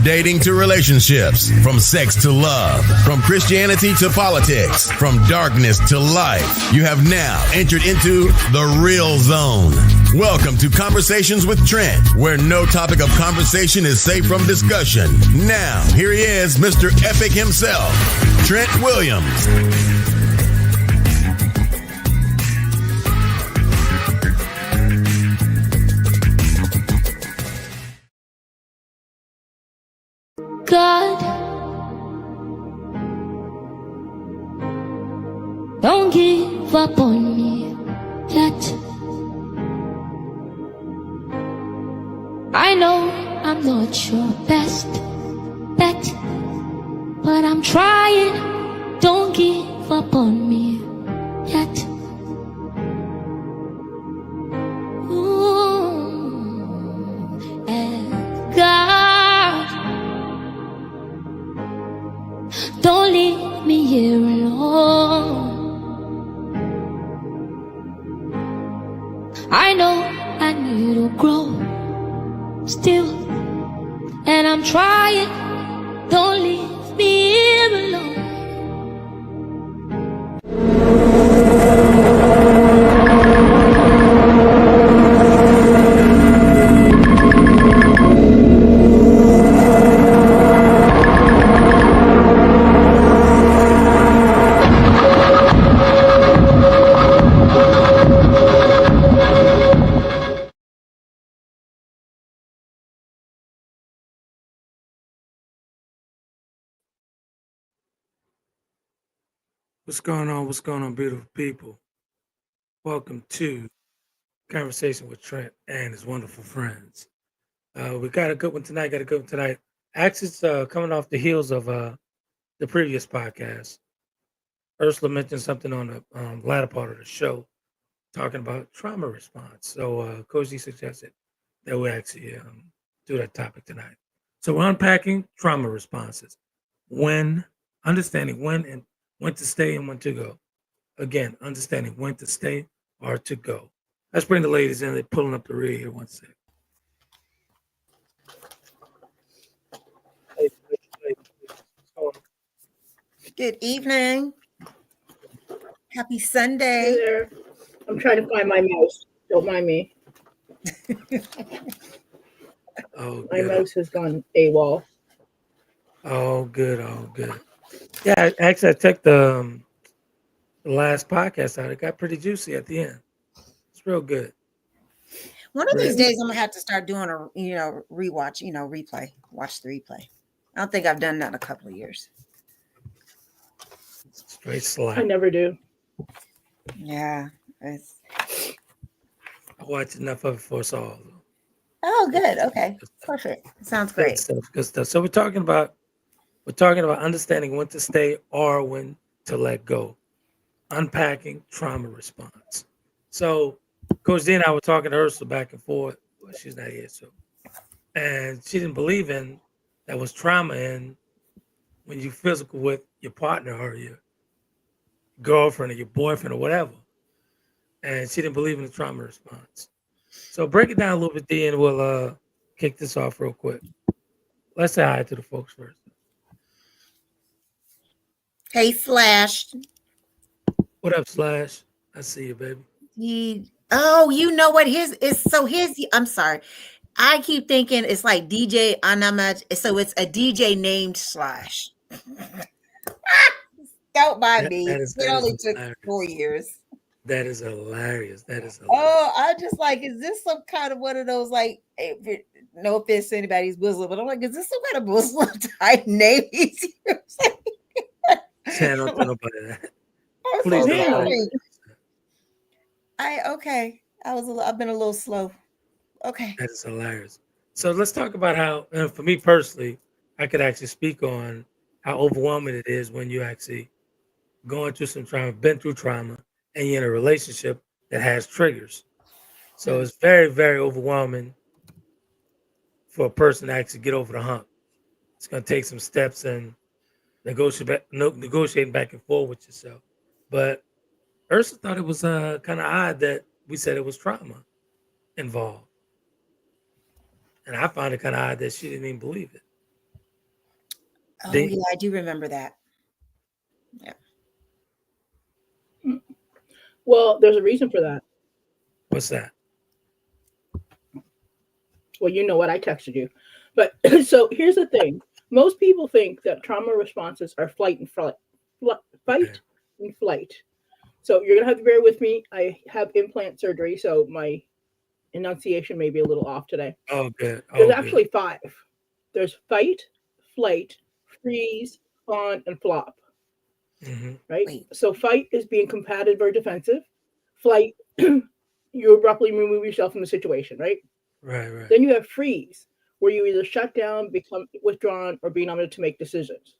dating to relationships, from sex to love, from Christianity to politics, from darkness to light, you have now entered into the real zone. Welcome to Conversations with Trent, where no topic of conversation is safe from discussion. Now, here he is, Mr. Epic himself, Trent Williams. God, don't give up on me yet. I know I'm not your best bet, but I'm trying. Don't give up on me yet. Ooh, and God, don't leave me here alone. I know I need to grow still, and I'm trying. Don't leave me here alone. What's going on? What's going on, beautiful people? Welcome to Conversation with Trent and his wonderful friends. We got a good one tonight. Actually, it's coming off the heels of the previous podcast. Ursula mentioned something on the latter part of the show, talking about trauma response. So Coach D suggested that we actually do that topic tonight. So we're unpacking trauma responses. Understanding when to stay and when to go. Again, understanding when to stay or to go. Let's bring the ladies in. They're pulling up the rear here. One second. Good evening. Happy Sunday. Hey there. I'm trying to find my mouse. Don't mind me. My mouse has gone AWOL. Oh, good. Yeah, actually, I checked the last podcast out. It got pretty juicy at the end. It's real good. One of these days, I'm gonna have to start doing a rewatch, replay. Watch the replay. I don't think I've done that in a couple of years. Straight slap. I never do. Yeah, I watched enough of it for us all. Oh, good. Okay, perfect. Sounds great. Good stuff. So we're talking about understanding when to stay or when to let go. Unpacking trauma response. So Coach D and I were talking to Ursula back and forth. Well, she's not here, so. And she didn't believe in that was trauma in when you physical with your partner or your girlfriend or your boyfriend or whatever. And she didn't believe in the trauma response. So break it down a little bit, D, and we'll kick this off real quick. Let's say hi to the folks first. Hey, Slash. What up, Slash? I see you, baby. You know what? I'm sorry. I keep thinking it's like DJ Anamaj. So it's a DJ named Slash. Don't mind me. It only took 4 years. That is hilarious. Oh, I'm just like, is this some kind of one of those, like, no offense to anybody's Muslim, but I'm like, is this some kind of Muslim type name he's using? Don't tell nobody that. Please don't. I've been a little slow. Okay. That is hilarious. So let's talk about how, for me personally, I could actually speak on how overwhelming it is when you actually going through some trauma, been through trauma, and you're in a relationship that has triggers. So it's very, very overwhelming for a person to actually get over the hump. It's going to take some steps and negotiating back and forth with yourself. But Ursula thought it was kind of odd that we said it was trauma involved. And I found it kind of odd that she didn't even believe it. Oh, Ding. yeah, I do remember that. Yeah. Well, there's a reason for that. What's that? Well, you know what, I texted you. But so here's the thing. Most people think that trauma responses are fight and flight. Fight and flight. So you're going to have to bear with me. I have implant surgery, so my enunciation may be a little off today. Oh, good. There's actually 5. There's fight, flight, freeze, fawn, and flop. Mm-hmm. Right? Wait. So fight is being combative or defensive. Flight, you abruptly remove yourself from the situation, right? Right. Then you have freeze, where you either shut down, become withdrawn, or being unable to make decisions.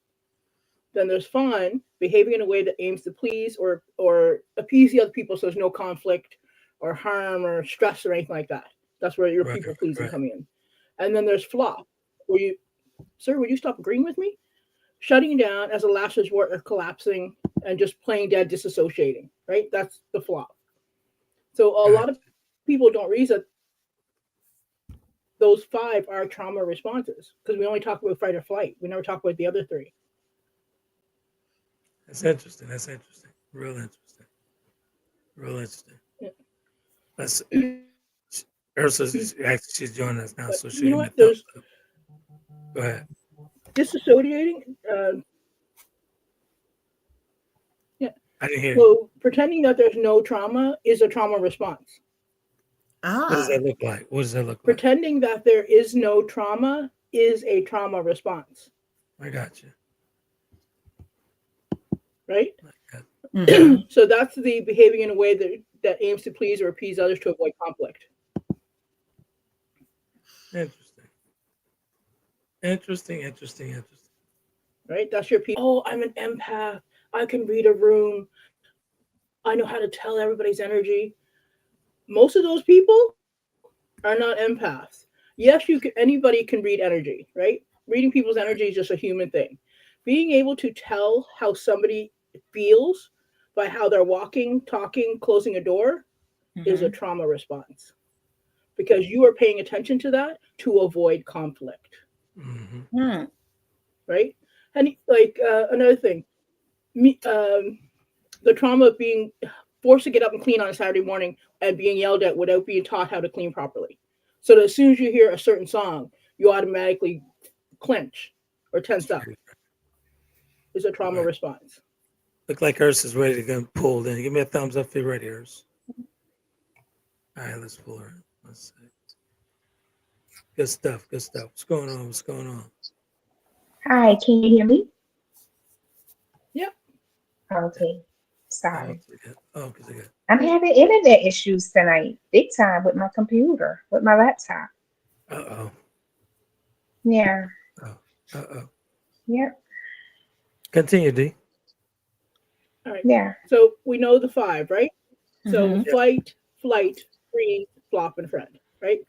Then there's fawn, behaving in a way that aims to please or appease the other people, so there's no conflict or harm or stress or anything like that. That's where your people pleasing come in. And then there's flop, where you, sir, would you stop agreeing with me? Shutting down as a last resort or collapsing and just plain dead disassociating, right? That's the flop. So a lot of people don't realize that those 5 are trauma responses, because we only talk about fight or flight. We never talk about the other 3. That's interesting. Real interesting. Yeah. That's Ursa's actually, she's joining us now, so you know what? There's go ahead. Disassociating. Yeah. I didn't hear you. So pretending that there's no trauma is a trauma response. What does that look like? Pretending that there is no trauma is a trauma response. I got you. Right? Mhm. So that's the behaving in a way that aims to please or appease others to avoid conflict. Interesting. Right? That's your people. Oh, I'm an empath. I can read a room. I know how to tell everybody's energy. Most of those people are not empaths. Yes, anybody can read energy, right? Reading people's energy is just a human thing. Being able to tell how somebody feels by how they're walking, talking, closing a door is a trauma response, because you are paying attention to that to avoid conflict. Mm-hmm. Right? And like another thing, the trauma of being forced to get up and clean on a Saturday morning and being yelled at without being taught how to clean properly. So that as soon as you hear a certain song, you automatically clench or tense up. Is a trauma response. Look like Ursa's ready to get pulled in. Give me a thumbs up if you're ready, Ursa. All right, let's pull her in. Let's see. Good stuff. What's going on? Hi, can you hear me? Yep. Okay, sorry. Oh, because I got. I'm having internet issues tonight, big time, with my computer, with my laptop. Uh-oh. Yeah. Uh-oh. Yep. Continue, D. All right. Yeah. So we know the 5, right? So fight, flight, freeze, flop, and friend, right?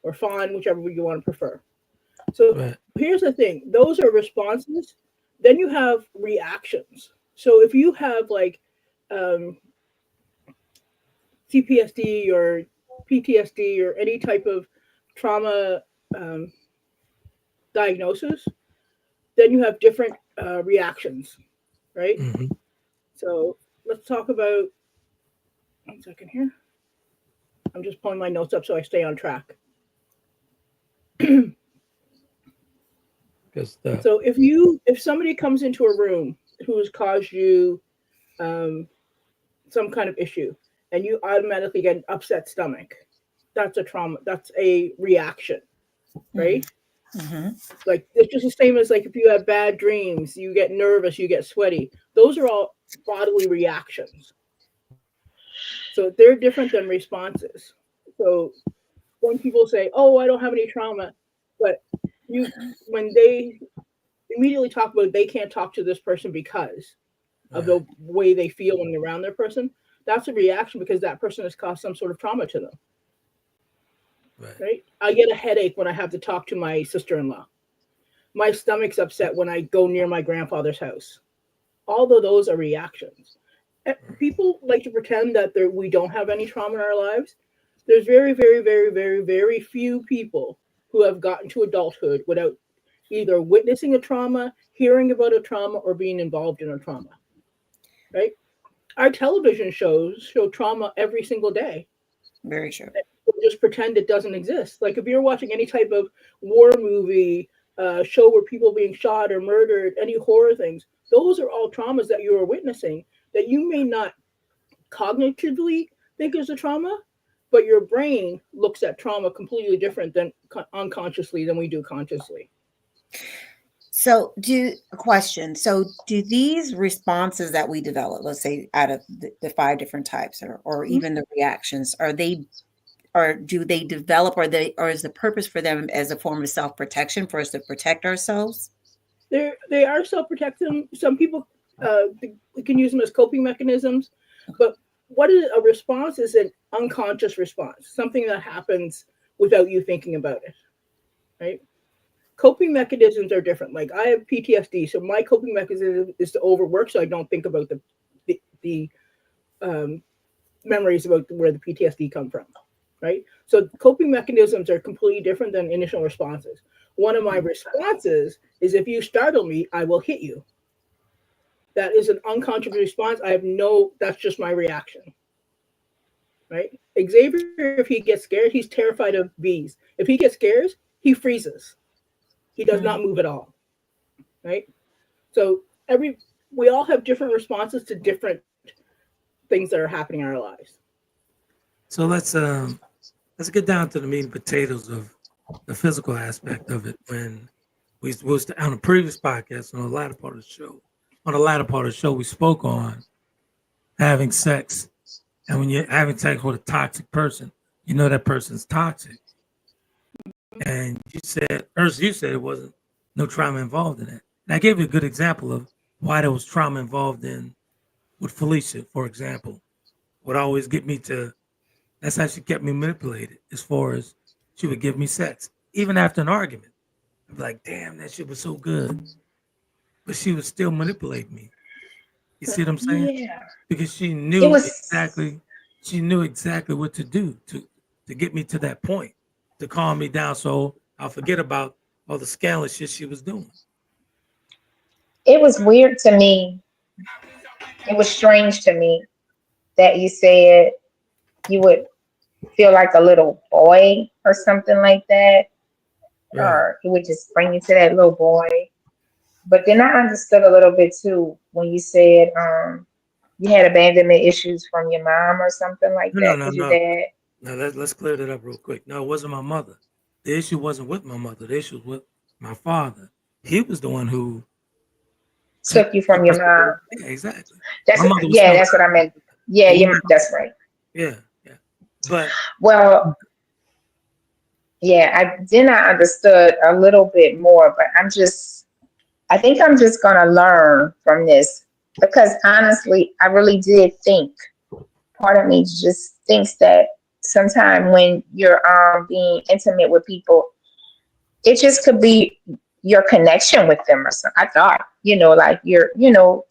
Or fawn, whichever you want to prefer. So here's the thing. Those are responses. Then you have reactions. So if you have like CPSD or PTSD or any type of trauma diagnosis, then you have different reactions, right? Mm-hmm. So let's talk about, 1 second here. I'm just pulling my notes up so I stay on track. Good stuff. So if somebody comes into a room who has caused you some kind of issue and you automatically get an upset stomach, that's a trauma. That's a reaction, right? Like it's just the same as like if you have bad dreams, you get nervous, you get sweaty. Those are all bodily reactions. So they're different than responses. So when people say, "Oh, I don't have any trauma," but when they immediately talk about it, they can't talk to this person because of the way they feel when they're around their person, that's a reaction because that person has caused some sort of trauma to them. Right? I get a headache when I have to talk to my sister-in-law. My stomach's upset when I go near my grandfather's house. All of those are reactions. People like to pretend that we don't have any trauma in our lives. There's very, very, very, very, very few people who have gotten to adulthood without either witnessing a trauma, hearing about a trauma or being involved in a trauma, right? Our television shows show trauma every single day. Very true. People just pretend it doesn't exist. Like if you're watching any type of war movie, show where people are being shot or murdered, any horror things, those are all traumas that you are witnessing that you may not cognitively think is a trauma, but your brain looks at trauma completely different than unconsciously than we do consciously. So do these responses that we develop, let's say out of the 5 different types or even the reactions, do they develop or is the purpose for them as a form of self-protection for us to protect ourselves? They are self-protecting. Some people can use them as coping mechanisms, but what is a response is an unconscious response, something that happens without you thinking about it, right? Coping mechanisms are different. Like I have PTSD, so my coping mechanism is to overwork so I don't think about the memories about where the PTSD come from, right? So coping mechanisms are completely different than initial responses. One of my responses is if you startle me, I will hit you. That is an unconscious response. That's just my reaction, right? Xavier, if he gets scared, he's terrified of bees. If he gets scared, he freezes. He does not move at all, right? So we all have different responses to different things that are happening in our lives. So let's get down to the meat and potatoes of the physical aspect of it. When we was on a previous podcast, on the latter part of the show, we spoke on having sex, and when you're having sex with a toxic person, you know that person's toxic. And you said it wasn't no trauma involved in it. And I gave you a good example of why there was trauma involved with Felicia, for example. Would always get me that's how she kept me manipulated as far as she would give me sex. Even after an argument, I'd be like, damn, that shit was so good. But she would still manipulate me. You see what I'm saying? Yeah. Because she knew exactly what to do to get me to that point, to calm me down so I'll forget about all the scandalous shit she was doing. It was weird to me. It was strange to me that you said you would feel like a little boy or something like that. Right. Or it would just bring you to that little boy. But then I understood a little bit too when you said you had abandonment issues from your mom or something like that. No. Your dad. Now let's clear that up real quick. No, it wasn't my mother. The issue wasn't with my mother. The issue was with my father. He was the one who took you from your mom. Yeah, exactly. That's what I meant. Yeah, that's right. Yeah. But I understood a little bit more, but I think I'm just gonna learn from this, because honestly, I really did think, part of me just thinks that sometimes when you're being intimate with people, it just could be your connection with them or something. I thought,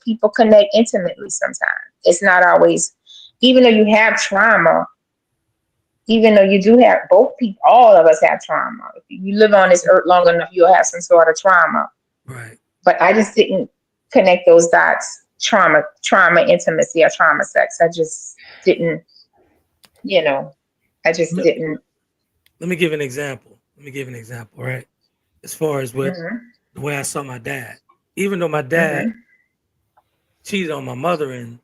people connect intimately sometimes. It's not always, even though you have trauma, even though you do have both people, all of us have trauma. If you live on this earth long enough, you'll have some sort of trauma. Right. But I just didn't connect those dots, trauma, intimacy, or trauma sex. I just didn't, didn't. Let me give an example, right? As far as with the way I saw my dad. Even though my dad cheated on my mother and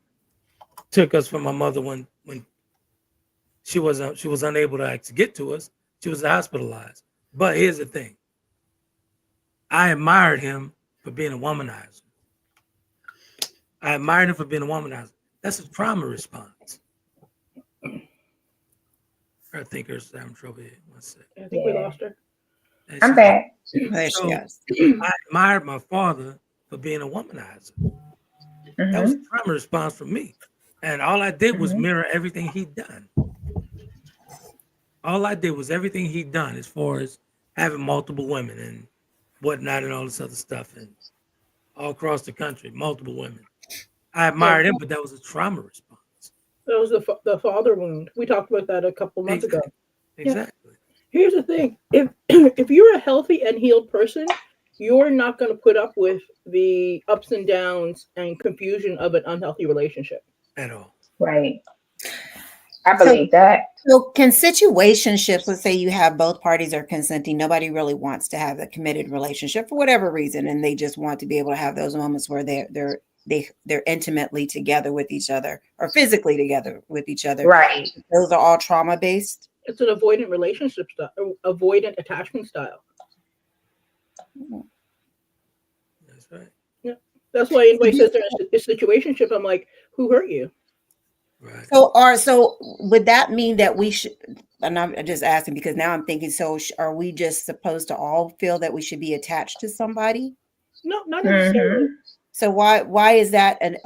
took us from my mother when she was unable to actually get to us, she was hospitalized. But here's the thing. I admired him for being a womanizer. That's a trauma response. I think her having trouble here. One second. I think we lost her. I'm back. I admired my father for being a womanizer. That was a trauma response for me. And all I did was mirror everything he'd done. All I did was everything he'd done as far as having multiple women and whatnot and all this other stuff, and all across the country, multiple women. I admired him, but that was a trauma response. That was the father wound. We talked about that a couple months ago. Exactly. Here's the thing: if you're a healthy and healed person, you're not going to put up with the ups and downs and confusion of an unhealthy relationship at all. Right. I believe that. So can situationships, let's say you have both parties are consenting, nobody really wants to have a committed relationship for whatever reason, and they just want to be able to have those moments where they're intimately together with each other or physically together with each other. Right. Those are all trauma based. It's an avoidant relationship style, avoidant attachment style. That's right. Yeah, that's why anybody says they're in a situationship, I'm like, who hurt you? Right. So would that mean that we should? And I'm just asking because now I'm thinking. So are we just supposed to all feel that we should be attached to somebody? No, not necessarily. So why is that an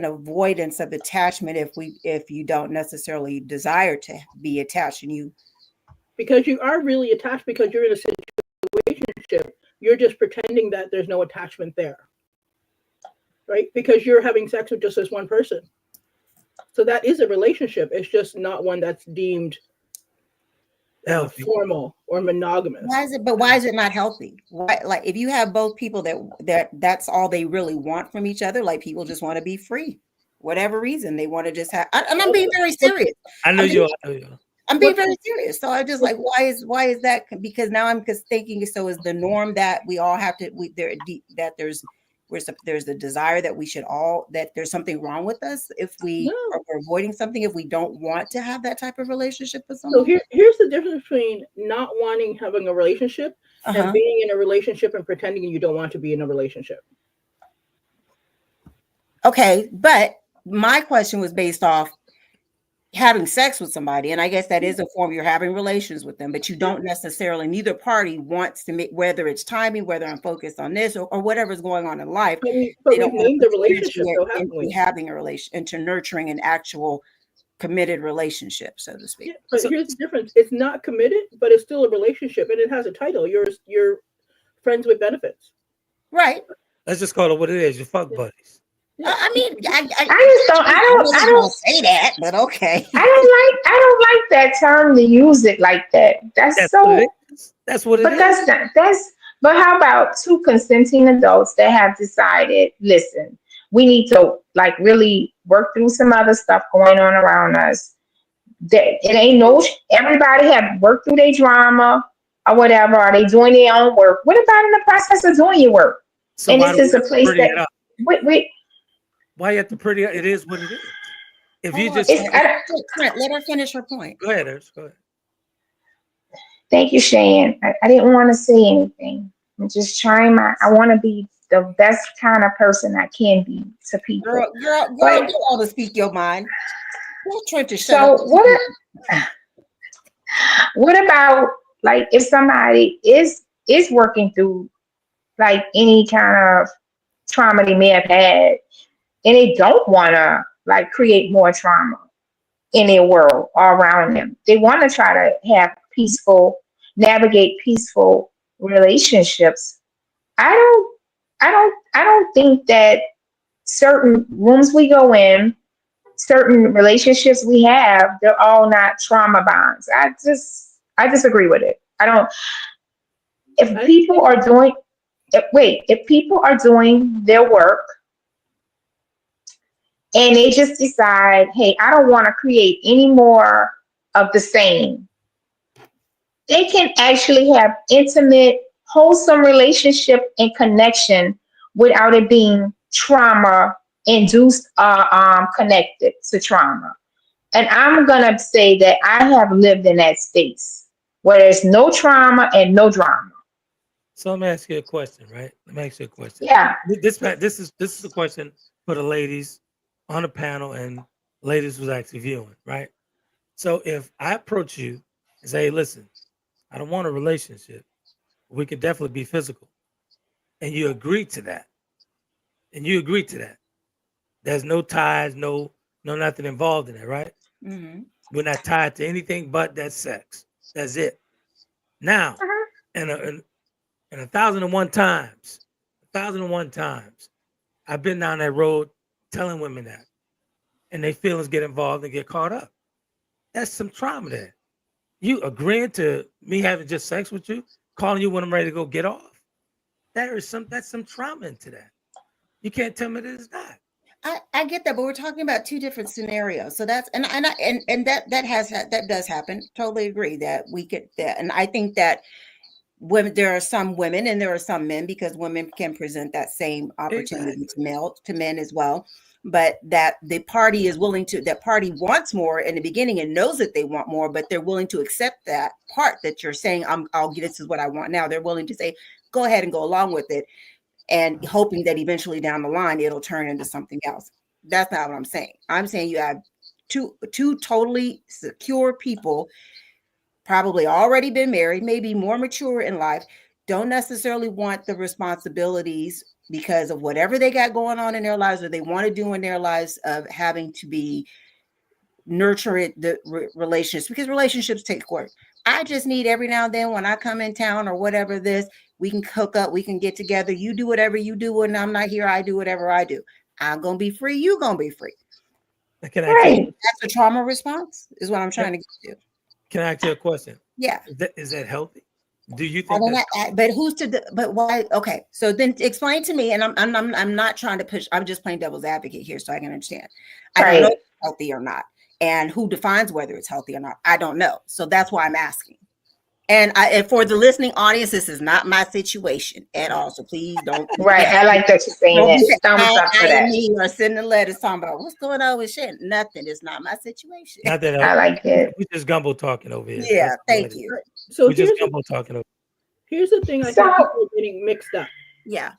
avoidance of attachment if you don't necessarily desire to be attached and you? Because you are really attached because you're in a situationship. You're just pretending that there's no attachment there, right? Because you're having sex with just this one person. So that is a relationship. It's just not one that's deemed formal or monogamous. Why is it not healthy? Why, like if you have both people that's all they really want from each other, like people just want to be free, whatever reason they want to just have. And I'm being very serious. I know you. I'm being very serious. So I just like, why is that? Because now I'm just thinking. So is the norm that we all have to there's a desire that we should all, that there's something wrong with us if we are avoiding something, if we don't want to have that type of relationship with someone. So here's the difference between not wanting having a relationship and being in a relationship and pretending you don't want to be in a relationship. Okay, but my question was based off having sex with somebody, and I guess that is a form, you're having relations with them, but you don't necessarily, neither party wants to make, whether it's timing, whether I'm focused on this or whatever's going on in life, but they don't named the relationship into having a relation, into nurturing an actual committed relationship, so to speak. Yeah, but here's the difference: it's not committed, but it's still a relationship, and it has a title. You're friends with benefits, right? Let's just call it what it is. You're fuck buddies. I mean, I don't say that, but okay. I don't like that term to use it like that. That's so. What it is. That's what it but is. But how about two consenting adults that have decided, listen, we need to like really work through some other stuff going on around us. That it ain't no. Everybody have worked through their drama or whatever. Are they doing their own work? What about in the process of doing your work? So and this is a place that wait. Why you have to pretty? It is what it is. If you just let her finish her point. Go ahead, Ernst. Go ahead. Thank you, Shane. I didn't want to say anything. I'm just trying I want to be the best kind of person I can be to people. Girl, you all to speak your mind. So what about like if somebody is working through like any kind of trauma they may have had, and they don't want to like create more trauma in their world or around them. They want to try to have navigate peaceful relationships. I don't think that certain rooms we go in, certain relationships we have, they're all not trauma bonds. I disagree with it. If people are doing their work, and they just decide, hey, I don't want to create any more of the same, they can actually have intimate, wholesome relationship and connection without it being trauma induced or connected to trauma. And I'm going to say that I have lived in that space where there's no trauma and no drama. So let me ask you a question, right? Yeah. This is a question for the ladies on the panel and ladies who's actually viewing, right? So if I approach you and say, hey, listen, I don't want a relationship. We could definitely be physical. And you agree to that. There's no ties, no nothing involved in it, right? Mm-hmm. We're not tied to anything but that sex. That's it. Now, and 1,001 times, I've been down that road telling women that, and their feelings get involved and get caught up. That's some trauma there. You agreeing to me having just sex with you, calling you when I'm ready to go get off. that's some trauma into that. You can't tell me that it's not. I get that, but we're talking about two different scenarios. So that's and that does happen. Totally agree that we could that, and I think that women, there are some women and there are some men, because women can present that same opportunity to men as well. But that the party is willing to, that party wants more in the beginning and knows that they want more, but they're willing to accept that part that you're saying, I'll get, this is what I want now. They're willing to say, go ahead and go along with it, and hoping that eventually down the line it'll turn into something else. That's not what I'm saying. I'm saying you have two totally secure people, probably already been married, maybe more mature in life, don't necessarily want the responsibilities because of whatever they got going on in their lives or they want to do in their lives, of having to be nurturing the relationships, because relationships take work. I just need every now and then when I come in town or whatever this, we can hook up, we can get together. You do whatever you do when I'm not here. I do whatever I do. I'm going to be free. You going to be free. Right. That's a trauma response is what I'm trying to get to. Can I ask you a question? Yeah. Is that healthy? Do you think that's but who's to, but why? Okay. So then explain to me, and I'm not trying to push, I'm just playing devil's advocate here so I can understand. I don't know if it's healthy or not. And who defines whether it's healthy or not? I don't know. So that's why I'm asking. And for the listening audience, this is not my situation at all. So please don't. Right. I like that you're saying that. Thumbs up for that. Me or sending letters talking about what's going on with shit. Nothing. It's not my situation. Not that I like it. We just gumbo talking over here. Yeah. Thank you. So we just gumbo talking over. Here's the thing. I think people are getting mixed up. Yeah.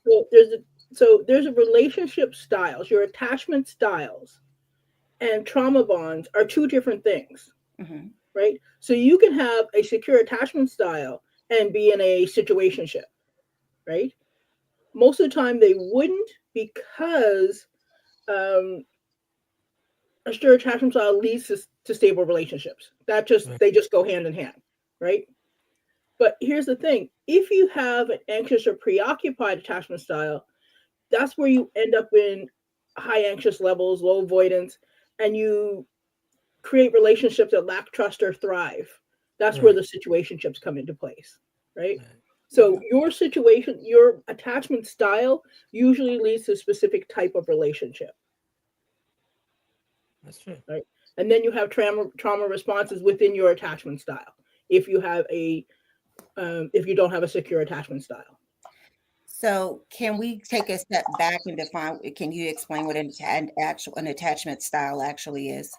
So there's a relationship styles, your attachment styles, and trauma bonds are two different things. Mm-hmm. Right? So you can have a secure attachment style and be in a situationship, right? Most of the time they wouldn't, because a secure attachment style leads to stable relationships. They just go hand in hand, right? But here's the thing. If you have an anxious or preoccupied attachment style, that's where you end up in high anxious levels, low avoidance, and you create relationships that lack trust or thrive. That's where the situationships come into place, right? So your attachment style usually leads to a specific type of relationship. That's true. Right? And then you have trauma responses within your attachment style. If you have if you don't have a secure attachment style. So can we take a step back and define, can you explain what an attachment style actually is?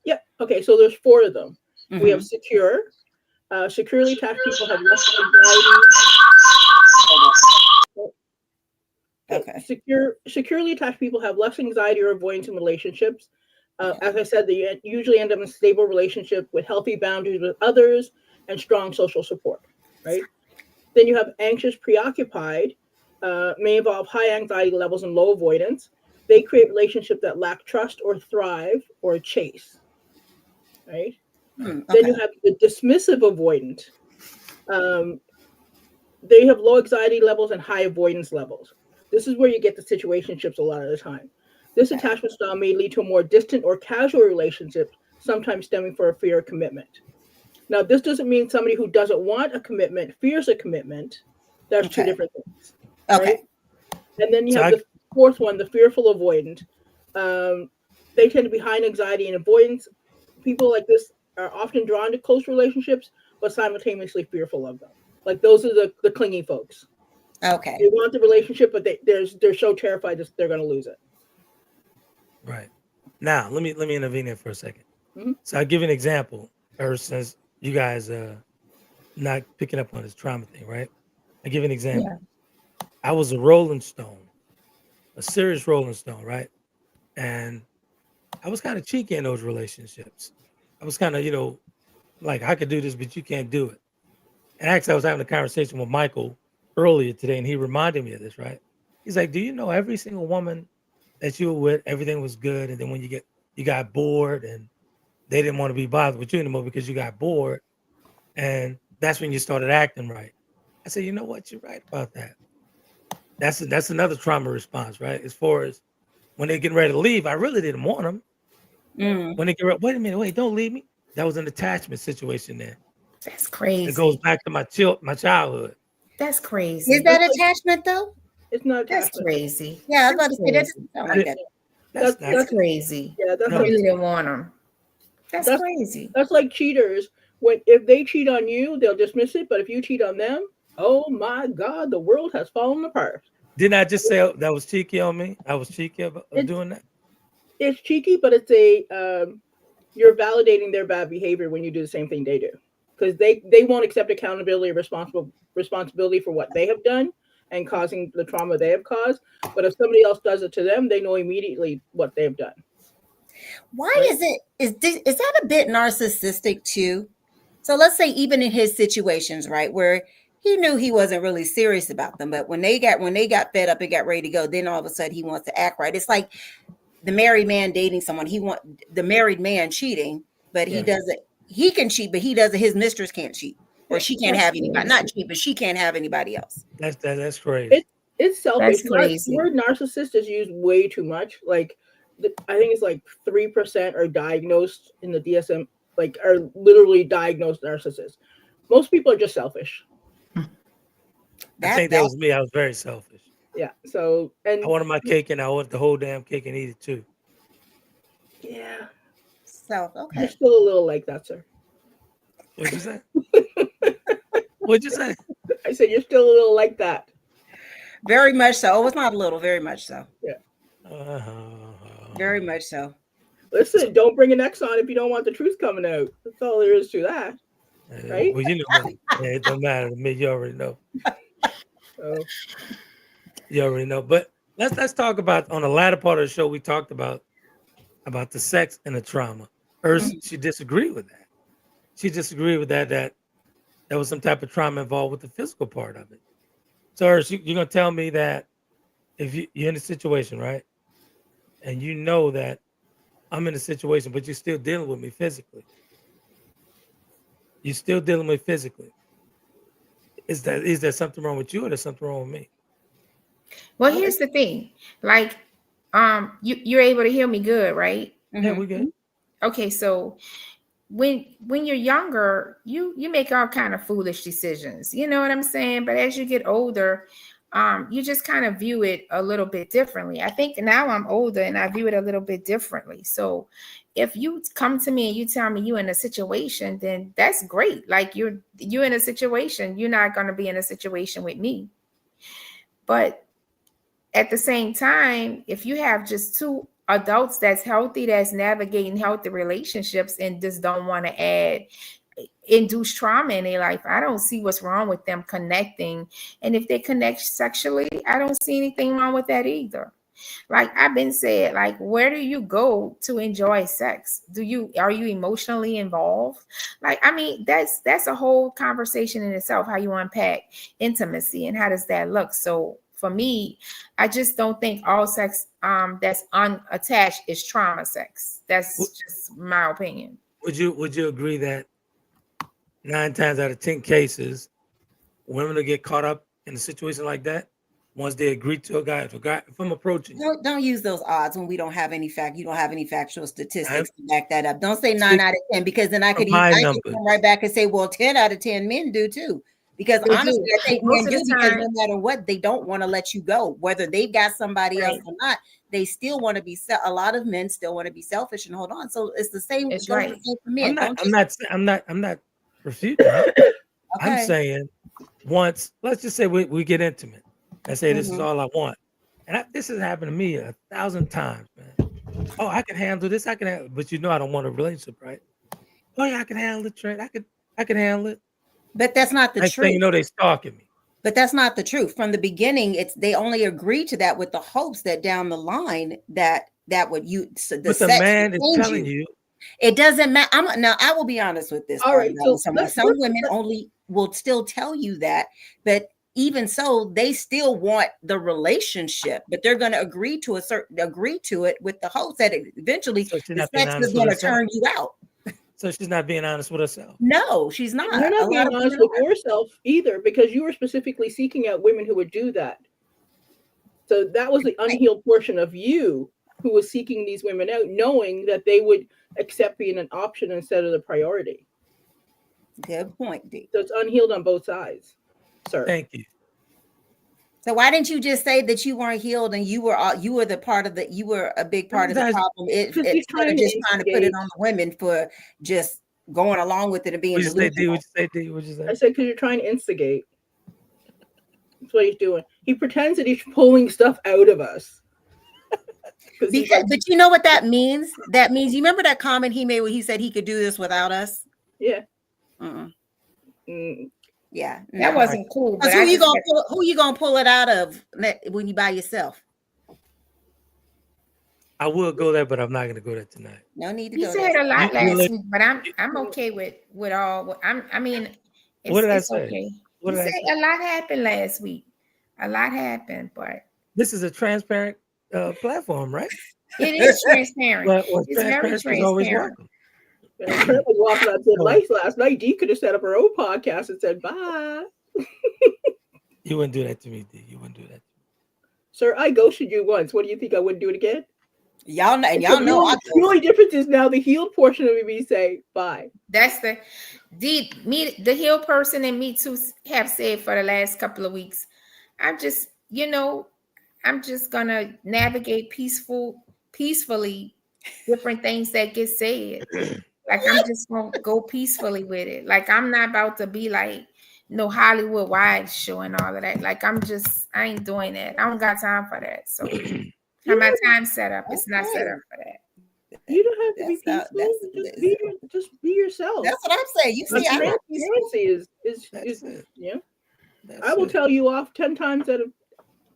Yeah. Okay. So there's 4 of them. Mm-hmm. We have secure. Securely attached people have less anxiety. Okay. Securely attached people have less anxiety or avoidance in relationships. As I said, they usually end up in a stable relationship with healthy boundaries with others and strong social support. Right. Then you have anxious, preoccupied. May involve high anxiety levels and low avoidance. They create relationships that lack trust or thrive or chase. Right? Okay. Then you have the dismissive avoidant. They have low anxiety levels and high avoidance levels. This is where you get the situationships a lot of the time. This attachment style may lead to a more distant or casual relationship, sometimes stemming from a fear of commitment. Now, this doesn't mean somebody who doesn't want a commitment fears a commitment. That's two different things. Okay. Right? And then you have the 4th one, the fearful avoidant. They tend to be high in anxiety and avoidance. People like this are often drawn to close relationships, but simultaneously fearful of them. Like those are the clingy folks. Okay. They want the relationship, but they're so terrified that they're going to lose it. Right. Now, let me intervene here for a second. Mm-hmm. So I'll give you an example, or since you guys not picking up on this trauma thing, right? I'll give you an example. Yeah. I was a Rolling Stone, a serious Rolling Stone, right? And I was kind of cheeky in those relationships. I was kind of, like, I could do this, but you can't do it. And actually, I was having a conversation with Michael earlier today, and he reminded me of this, right? He's like, do you know every single woman that you were with, everything was good, and then when you got bored, and they didn't want to be bothered with you anymore because you got bored, and that's when you started acting right. I said, you know what? You're right about that. That's another trauma response, right? As far as when they're getting ready to leave, I really didn't want them. Mm. When they get ready, wait a minute, don't leave me. That was an attachment situation there. That's crazy. It goes back to my childhood. That's crazy. Is that attachment though? It's not That's attachment. crazy. Yeah, I was about to say that Crazy. doesn't sound like that. That's crazy. Yeah, that's No, like You didn't want them. That's crazy. that's like cheaters. If they cheat on you, they'll dismiss it. But if you cheat on them, oh my God, the world has fallen apart. Didn't I just say that was cheeky on me? I was cheeky about doing that. It's cheeky, but it's you're validating their bad behavior when you do the same thing they do, because they won't accept accountability or responsibility for what they have done and causing the trauma they have caused. But if somebody else does it to them, they know immediately what they've done. Why is that a bit narcissistic too? So let's say even in his situations, right, where he knew he wasn't really serious about them, but when they got fed up and got ready to go, then all of a sudden he wants to act right. It's like the married man dating someone. The married man cheating, but he doesn't. He can cheat, but he doesn't. His mistress can't cheat, or she can't have anybody. Not cheat, but she can't have anybody else. That's crazy. It's selfish. That's crazy. The word narcissist is used way too much. Like, I think it's like 3% are diagnosed in the DSM, like are literally diagnosed narcissists. Most people are just selfish. I think that was me. I was very selfish. Yeah. So, and I wanted my cake and I wanted the whole damn cake and eat it too. yeah, So you're okay. still a little like that, sir. What'd you say? What'd you say? I said you're still a little like that. Very much so. Oh, it's not a little. Very much so. Uh-huh. Very much so. Listen, don't bring an X on if you don't want the truth coming out. That's all there is to that. Right? Well, you know, it don't matter to me. You already know. So, You already know. But let's talk about, on the latter part of the show, we talked about the sex and the trauma. She disagreed with that. She disagreed with that there was some type of trauma involved with the physical part of it. So you're gonna tell me that if you're in a situation, right, and you know that I'm in a situation, but you're still dealing with me physically. You're still dealing with me physically. Is there something wrong with you, or there's something wrong with me? Well, here's the thing. Like, you're able to hear me good, right? Yeah, we good. Okay, so when you're younger, you make all kind of foolish decisions. You know what I'm saying? But as you get older, you just kind of view it a little bit differently. I think now I'm older and I view it a little bit differently. So if you come to me and you tell me you're in a situation, then that's great. Like you're in a situation, you're not going to be in a situation with me. But at the same time, if you have just two adults that's healthy, that's navigating healthy relationships and just don't want to induce trauma in their life, I don't see what's wrong with them connecting. And if they connect sexually, I don't see anything wrong with that either. Like I've been said, like, where do you go to enjoy sex? Are you emotionally involved? Like, I mean, that's a whole conversation in itself, how you unpack intimacy and how does that look. So for me, I just don't think all sex that's unattached is trauma sex. That's just my opinion. Would you agree that 9 times out of 10 cases, women will get caught up in a situation like that once they agree to a guy? If I'm approaching you. Don't use those odds when we don't have any you don't have any factual statistics to back that up. Don't say 9 out of 10, because then I could come right back and say, well, 10 out of 10 men do too. Because honestly, I think men do, because no matter what, they don't want to let you go. Whether they've got somebody else or not, they still want to be. A lot of men still want to be selfish and hold on. So it's the same. It's right. For men. I'm not refuting. Okay. I'm saying once, let's just say we get intimate. I say this is all I want, and this has happened to me 1,000 times, man. Oh, I can handle this. I can handle, but I don't want a relationship, right? Oh yeah, I can handle it, Trent. I can handle it. But that's not the truth. They stalking me. But that's not the truth. From the beginning, they only agree to that with the hopes that down the line that would the man is telling you. It doesn't matter. Now I will be honest with this. All right. So some women only will still tell you that, but even so, they still want the relationship, but they're going to agree to it with the hopes that eventually the sex is going to turn you out. So she's not being honest with herself. No, she's not. You're not being honest with yourself either, because you were specifically seeking out women who would do that. So that was the unhealed portion of you who was seeking these women out, knowing that they would accept being an option instead of the priority. Good point, D. So it's unhealed on both sides. sir. Thank you. So why didn't you just say that you weren't healed and you were a big part of the problem? Instead of just trying to put it on the women for just going along with it and being delusional. What'd you say? I said, because you're trying to instigate. That's what he's doing. He pretends that he's pulling stuff out of us. But you know what that means? That means, you remember that comment he made where he said he could do this without us? Yeah. Yeah. That wasn't cool. But who you gonna pull it out of when you by yourself? I will go there, but I'm not gonna go there tonight. No need to You go said there. a lot last week, but I'm okay with all. I mean, What did I say? Okay. What did I say? A lot happened last week. A lot happened, but this is a transparent platform, right? It is transparent. Well, it's very transparent. Always welcome. Walking out to lights last night. Dee could have set up her own podcast and said bye. You wouldn't do that to me, Dee. You wouldn't do that to me. Sir, I ghosted you once. What do you think? I wouldn't do it again? Y'all know. The only difference is now the healed portion of me say bye. That's the healed person and me too have said for the last couple of weeks. I'm just gonna navigate peacefully different things that get said. Like I'm just gonna go peacefully with it. Like I'm not about to be like no Hollywood wide show and all of that. Like I ain't doing that. I don't got time for that. So my time's set up. It's not set up for that. You don't have to be peaceful. Just be yourself. That's what I'm saying. You see, transparency is yeah. I will tell you off 10 times that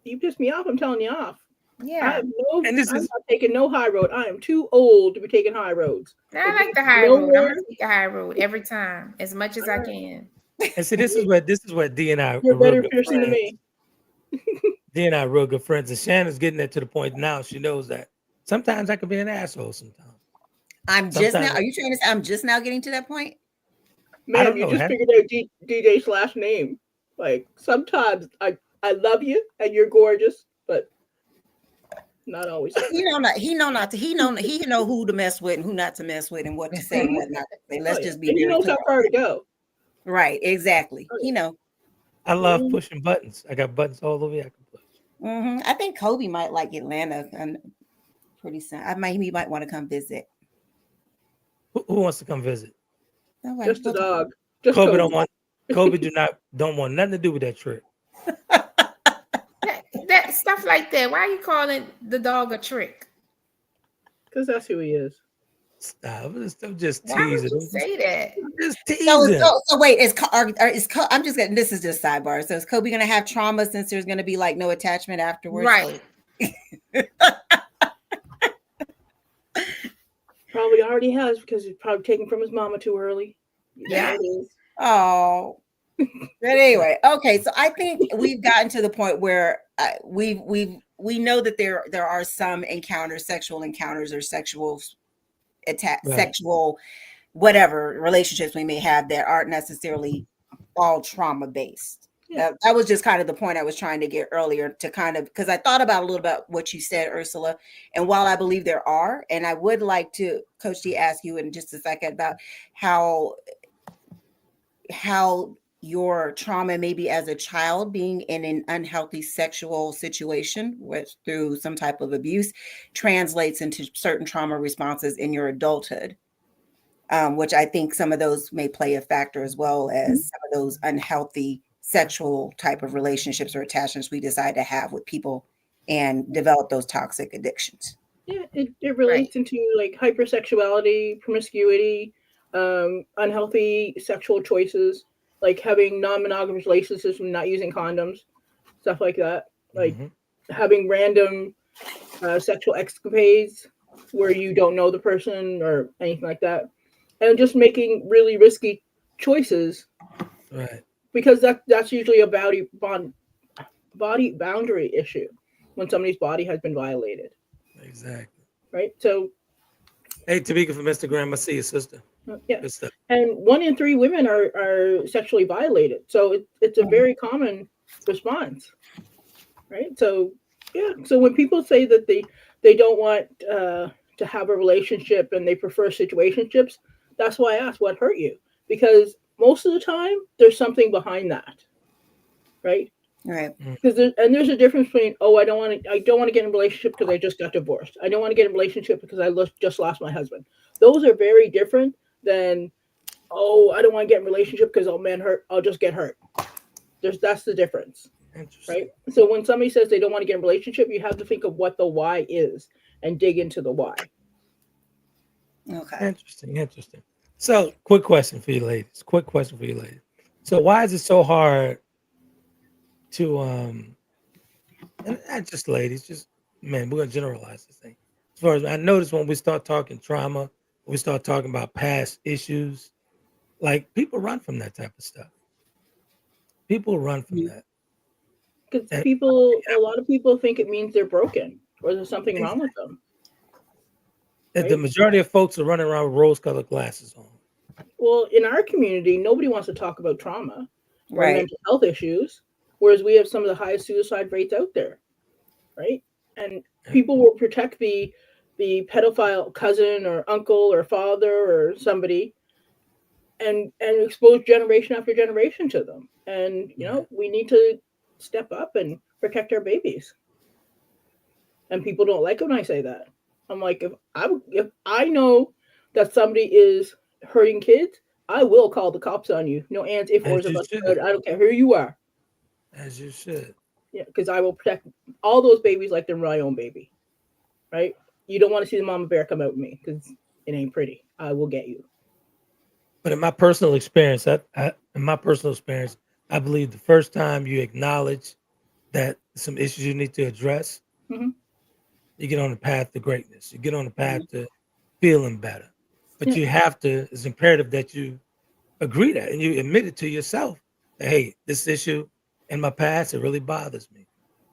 you piss me off. I'm telling you off. Yeah. I'm not taking no high road. I am too old to be taking high roads. I like the high road. I'm gonna take a high road every time, as much as I can. And see, this is what Dee and I. You're a better person than me. Dee and I are real good friends, and Shannon's getting that to the point now. She knows that sometimes I can be an asshole. Sometimes. Are you trying to say I'm just now getting to that point? Man, you just figured out DJ's last name. Like sometimes I love you and you're gorgeous, but not always. He know who to mess with and who not to mess with and what to say and what not to say. Let's just be. And he knows how far to go. Right, exactly. He know. I love pushing buttons. I got buttons all over here I can push. I think Kobe might like Atlanta and pretty soon. He might want to come visit. Who wants to come visit? Just the dog. Just Kobe don't want. Kobe don't want nothing to do with that trick. that stuff like that. Why are you calling the dog a trick? Because that's who he is. Stop. I'm just teasing. Why would you say that? I'm just teasing. So wait, I'm just getting. This is just sidebar. So is Kobe gonna have trauma since there's gonna be like no attachment afterwards? Right. Probably already has because he's probably taken from his mama too early. Yeah. Oh. But anyway, okay. So I think we've gotten to the point where we know that there are some sexual encounters or sexual whatever relationships we may have that aren't necessarily all trauma based. Yeah. That was just kind of the point I was trying to get earlier to kind of, because I thought about a little about what you said, Ursula. And while I believe there are, and I would like to, Coach D, ask you in just a second about how your trauma maybe as a child being in an unhealthy sexual situation through some type of abuse translates into certain trauma responses in your adulthood, which I think some of those may play a factor as well as some of those unhealthy sexual type of relationships or attachments we decide to have with people and develop those toxic addictions. Yeah, it relates into like hypersexuality, promiscuity, unhealthy sexual choices, like having non-monogamous relationships and not using condoms, stuff like that. Like having random sexual escapades where you don't know the person or anything like that. And just making really risky choices. Right. Because that's usually a body boundary issue when somebody's body has been violated. Exactly. Right. So. Hey, Tamika from Instagram, I see your sister. Yeah. And 1 in 3 women are sexually violated. So it's a very common response. Right. So yeah. So when people say that they don't want to have a relationship and they prefer situationships, that's why I asked what hurt you, because most of the time there's something behind that. right? Right. Because there's a difference between, oh, I don't want to get in a relationship because I just got divorced. I don't want to get in a relationship because I just lost my husband. Those are very different than, oh, I don't want to get in a relationship because I'll just get hurt. That's the difference, right? So when somebody says they don't want to get in a relationship, you have to think of what the why is and dig into the why. Okay. Interesting. So, quick question for you ladies. So, why is it so hard to and not just ladies, just men, we're gonna generalize this thing. As far as I notice when we start talking trauma, we start talking about past issues, like people run from that type of stuff. People run from that. Because And a lot of people think it means they're broken or there's something wrong with them. the Right? majority of folks are running around with rose-colored glasses on. Well, in our community, nobody wants to talk about trauma or Right. mental health issues, whereas we have some of the highest suicide rates out there, right? And people will protect the pedophile cousin or uncle or father or somebody and expose generation after generation to them. And we need to step up and protect our babies. And people don't like it when I say that. I'm like, if I know that somebody is hurting kids, I will call the cops on you. No ands, if, ors, or buts. I don't care who you are. As you should. Yeah, because I will protect all those babies like they're my own baby. Right? You don't want to see the mama bear come out with me because it ain't pretty. I will get you. But in my personal experience, I believe the first time you acknowledge that some issues you need to address, you get on the path to greatness. You get on the path to feeling better. But you have to, it's imperative that you agree that and you admit it to yourself that, hey, this issue in my past, it really bothers me.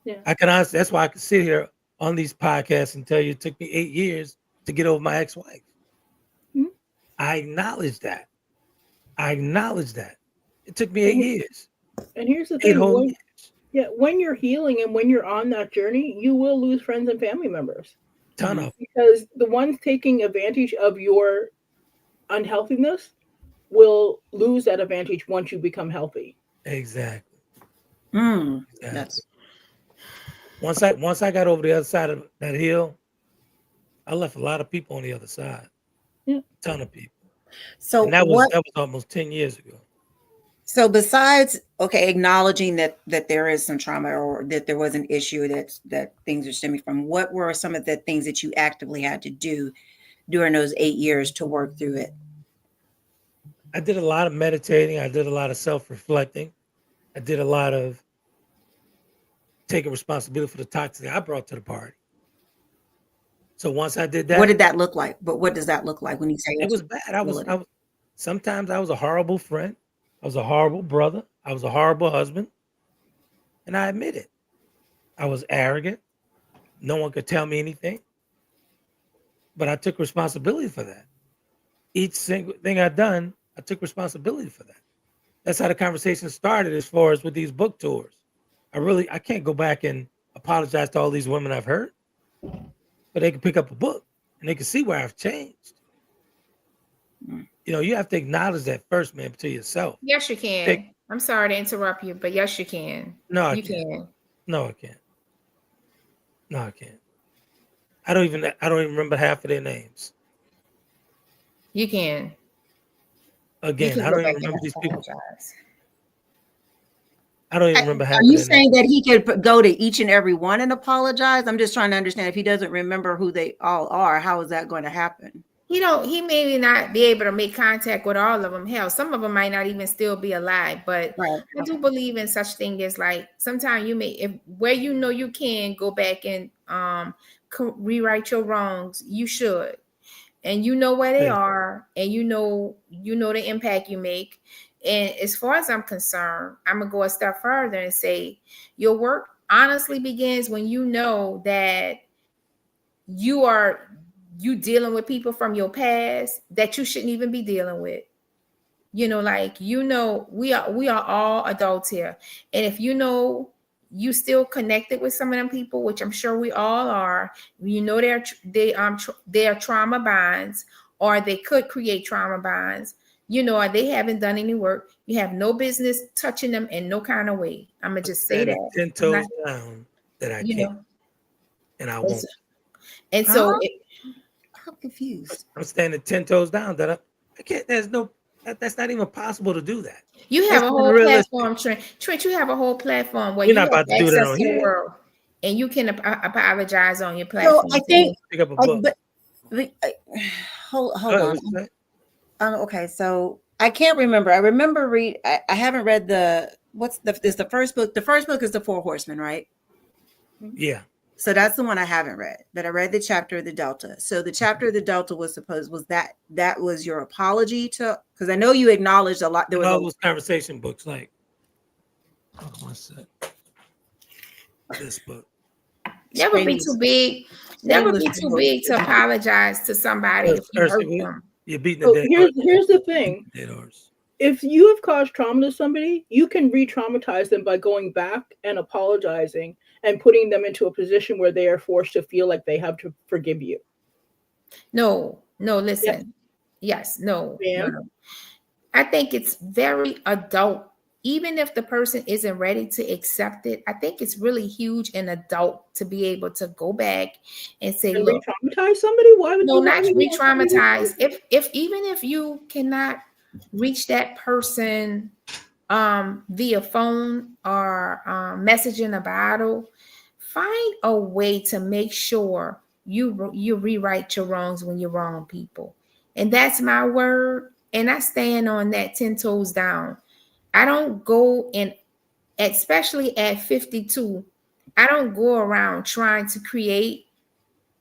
Yeah. I can honestly, that's why I can sit here on these podcasts and tell you it took me 8 years to get over my ex-wife. I acknowledge that. It took me 8 years. And here's the 8 thing. whole years. Yeah, when you're healing and when you're on that journey, you will lose friends and family members. Ton of because the ones taking advantage of your unhealthiness will lose that advantage once you become healthy. Exactly. That's Once I got over the other side of that hill, I left a lot of people on the other side. Yeah. Ton of people. so. And that was almost 10 years ago. So besides, acknowledging that there is some trauma or that there was an issue that things are stemming from, what were some of the things that you actively had to do during those 8 years to work through it? I did a lot of meditating. I did a lot of self-reflecting. I did a lot of taking responsibility for the toxicity I brought to the party. So once I did that, what did that look like? But what does that look like when you say it was bad? I was sometimes I was a horrible friend. I was a horrible brother. I was a horrible husband. And I admit it. I was arrogant. No one could tell me anything. But I took responsibility for that. Each single thing I'd done, I took responsibility for that. That's how the conversation started as far as with these book tours. I can't go back and apologize to all these women I've hurt. But they can pick up a book and they can see where I've changed. You have to acknowledge that first, man, to yourself. Yes, you can. I'm sorry to interrupt you, but yes, you can. No, I you can't. can. No, I can't. No, I can't. I don't even remember half of their names. You can. Again, I don't even remember these people. Apologize. I don't even remember half Are of you their saying names. that he could go to each and every one and apologize? I'm just trying to understand if he doesn't remember who they all are, how is that going to happen? He may not be able to make contact with all of them. Hell, some of them might not even still be alive. But Right. I do believe in such thing as like sometimes you may, where you can go back and rewrite your wrongs. You should, and you know where they are, and you know the impact you make. And as far as I'm concerned, I'm gonna go a step further and say your work honestly begins when you know that you dealing with people from your past that you shouldn't even be dealing with. We are all adults here. And if you still connected with some of them people, which I'm sure we all are, they are trauma bonds, or they could create trauma bonds. they haven't done any work. You have no business touching them in no kind of way. I'm gonna just say that. 10 toes down that I can't, and I won't. And so I'm confused. I'm standing 10 toes down that I can't. That's not even possible to do that. You have a whole platform, Trent. You have a whole platform where you have access to the world, and you can apologize on your platform. So I think pick up a book. Hold on. Okay, so I can't remember. I remember I haven't read the first book. The first book is the Four Horsemen, right? Yeah. So that's the one I haven't read, but I read the chapter of the Delta. So the chapter of the Delta was that was your apology to, because I know you acknowledged a lot. There was all those conversation books, like what's that? This book. Never be too big. Never be too big to apologize to somebody if you hurt them. You're beating the dead horse. Here's the thing. Dead horse. If you have caused trauma to somebody, you can re-traumatize them by going back and apologizing and putting them into a position where they are forced to feel like they have to forgive you. No, listen. Yes, no. I think it's very adult. Even if the person isn't ready to accept it, I think it's really huge and adult to be able to go back and say, and look, re-traumatize somebody? Why would no, not re-traumatize. Even if you cannot reach that person via phone or messaging a bottle, find a way to make sure you rewrite your wrongs when you're wrong people. And that's my word. And I stand on that 10 toes down. I don't go in, especially at 52, I don't go around trying to create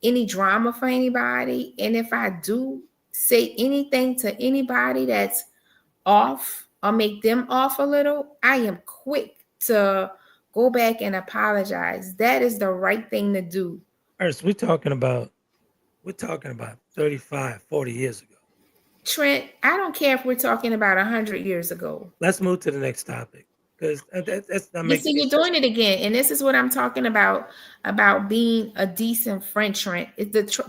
any drama for anybody. And if I do say anything to anybody that's off or make them off a little, I am quick to go back and apologize. That is the right thing to do. Ernst, we're talking about 35, 40 years ago. Trent, I don't care if we're talking about 100 years ago. Let's move to the next topic, because that's not making. You're doing it again, and this is what I'm talking about being a decent friend, Trent.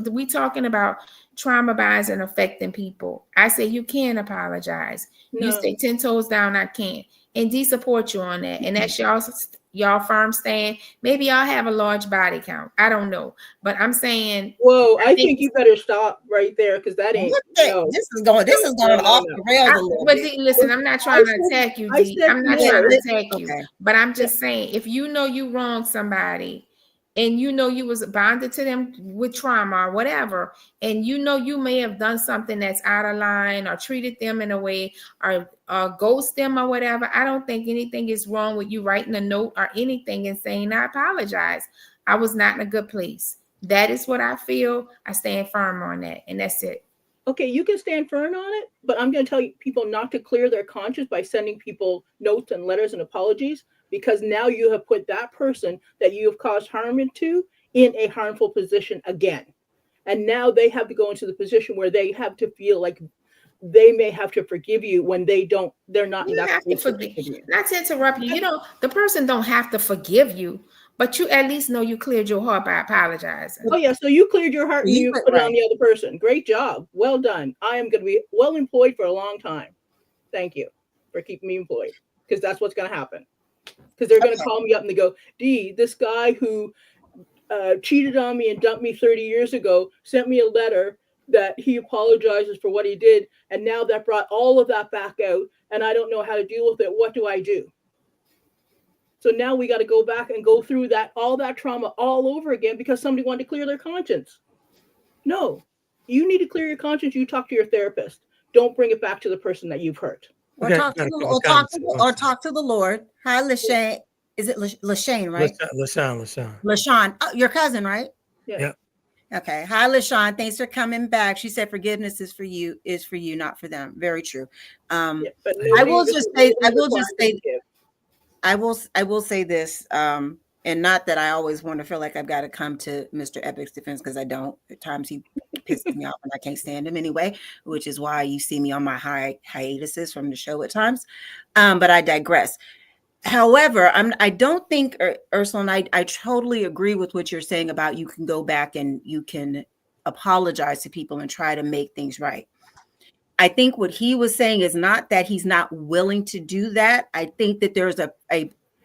We talking about trauma binds and affecting people. I say you can apologize. No. You say 10 toes down, I can't. And D support you on that. And that's y'all firm stand. Maybe y'all have a large body count. I don't know. But I'm saying, whoa, I think you better stop right there, because that ain't this is going off the rails a little but bit. D, listen, I'm not trying to attack you, D. I'm not trying to attack you. But I'm just saying, if you know you wronged somebody and you know you was bonded to them with trauma or whatever, and you know you may have done something that's out of line or treated them in a way or ghost them or whatever, I don't think anything is wrong with you writing a note or anything and saying, I apologize. I was not in a good place. That is what I feel. I stand firm on that. And that's it. Okay, you can stand firm on it, but I'm going to tell people not to clear their conscience by sending people notes and letters and apologies, because now you have put that person that you have caused harm into in a harmful position again. And now they have to go into the position where they have to feel like they may have to forgive you when they're not in that position to forgive you. Not to interrupt you. The person don't have to forgive you, but you at least know you cleared your heart by apologizing. Oh yeah, so you cleared your heart and you put it on the other person. Great job. Well done. I am going to be well employed for a long time. Thank you for keeping me employed, because that's what's going to happen. Because they're going to call me up and they go, Dee, this guy who cheated on me and dumped me 30 years ago sent me a letter that he apologizes for what he did. And now that brought all of that back out and I don't know how to deal with it. What do I do? So now we got to go back and go through all that trauma all over again because somebody wanted to clear their conscience. No, you need to clear your conscience. You talk to your therapist. Don't bring it back to the person that you've hurt. Or talk to the Lord. Hi, LaShane. Is it LaShane, right? LaShawn. Oh, your cousin, right? Yeah. Okay. Hi, LaShawn. Thanks for coming back. She said forgiveness is for you, not for them. Very true. I will say this, and not that I always want to feel like I've got to come to Mr. Epic's defense, because I don't. At times he pisses me off and I can't stand him anyway, which is why you see me on my hiatuses from the show at times. But I digress. However, I don't think, Ursula, and I totally agree with what you're saying about you can go back and you can apologize to people and try to make things right. I think what he was saying is not that he's not willing to do that. I think that there's a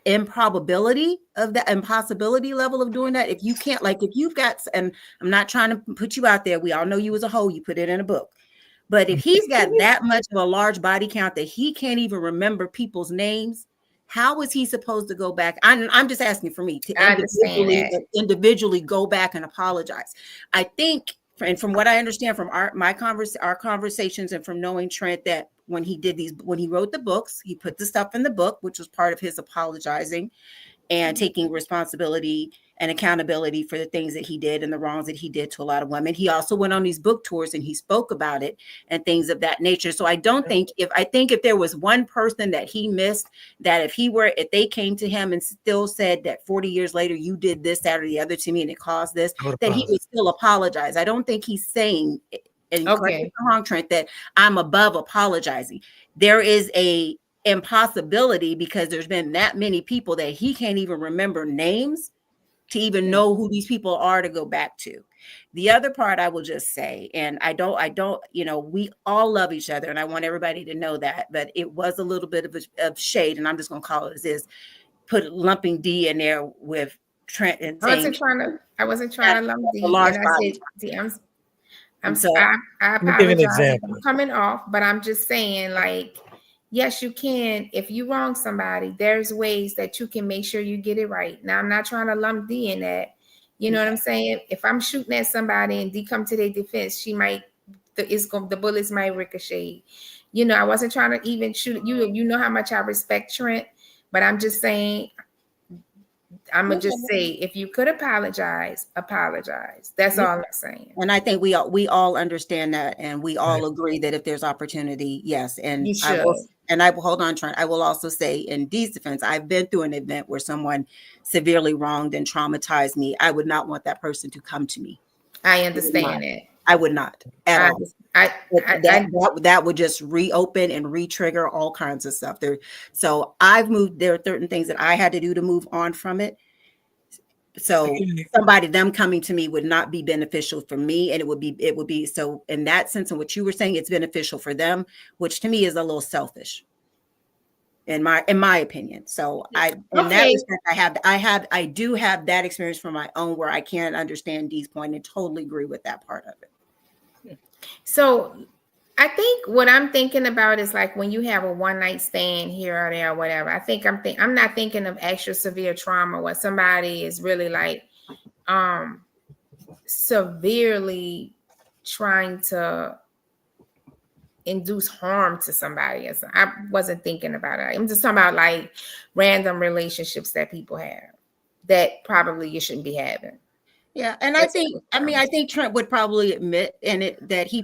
improbability of the impossibility level of doing that. If you can't, like, if you've got, and I'm not trying to put you out there, we all know you as a whole, you put it in a book. But if he's got that much of a large body count that he can't even remember people's names, how is he supposed to go back? I'm just asking for me to individually go back and apologize. I think, and from what I understand from our conversations and from knowing Trent, that when he wrote the books, he put the stuff in the book, which was part of his apologizing and taking responsibility and accountability for the things that he did and the wrongs that he did to a lot of women. He also went on these book tours and he spoke about it and things of that nature. So I think if there was one person that he missed, that if they came to him and still said that 40 years later, you did this, that, or the other to me, and it caused this, that he would still apologize. I don't think he's saying, and correct me if I'm wrong, Trent, that I'm above apologizing. There is a impossibility because there's been that many people that he can't even remember names to even know who these people are to go back to. The other part I will just say, and I don't, we all love each other and I want everybody to know that, but it was a little bit of shade, and I'm just going to call it as is, lumping D in there with Trent and I wasn't trying to lump D. I apologize for coming off, but I'm just saying, like, yes, you can. If you wrong somebody, there's ways that you can make sure you get it right. Now, I'm not trying to lump D in that. You know what I'm saying? If I'm shooting at somebody and D come to their defense, the bullets might ricochet. I wasn't trying to even shoot at you. You know how much I respect Trent, but I'm just saying, I'm gonna just say, if you could apologize. That's all I'm saying. And I think we all understand that, and we all agree that if there's opportunity, yes. And I will hold on, Trent. I will also say, in Dee's defense, I've been through an event where someone severely wronged and traumatized me. I would not want that person to come to me. I understand that. I would not at all. That would just reopen and re-trigger all kinds of stuff there. So I've moved. There are certain things that I had to do to move on from it. So them coming to me would not be beneficial for me, and it would be so in that sense. And what you were saying, it's beneficial for them, which to me is a little selfish, in my opinion. So that respect, I do have that experience from my own, where I can understand Dee's point and totally agree with that part of it. So I think what I'm thinking about is, like, when you have a one night stand here or there or whatever, I'm not thinking of extra severe trauma where somebody is really like severely trying to induce harm to somebody. I wasn't thinking about it. I'm just talking about like random relationships that people have that probably you shouldn't be having. Yeah, and I think Trent would probably admit that he's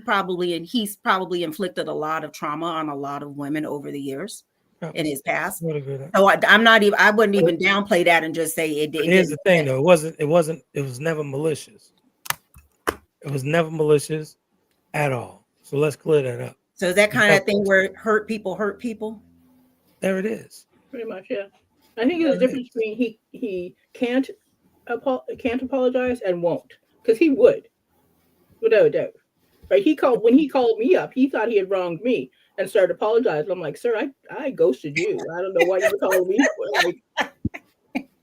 probably inflicted a lot of trauma on a lot of women over the years in his past. So I wouldn't even downplay that and just say it did. Here's the thing, though. It was never malicious. It was never malicious at all. So let's clear that up. So is that kind of thing where hurt people? There it is. Pretty much, yeah. I think there's a difference between he can't apologize and won't, because he would, without a doubt. Right? When he called me up, he thought he had wronged me and started apologizing. I'm like, sir, I ghosted you. I don't know why you were calling me. Like,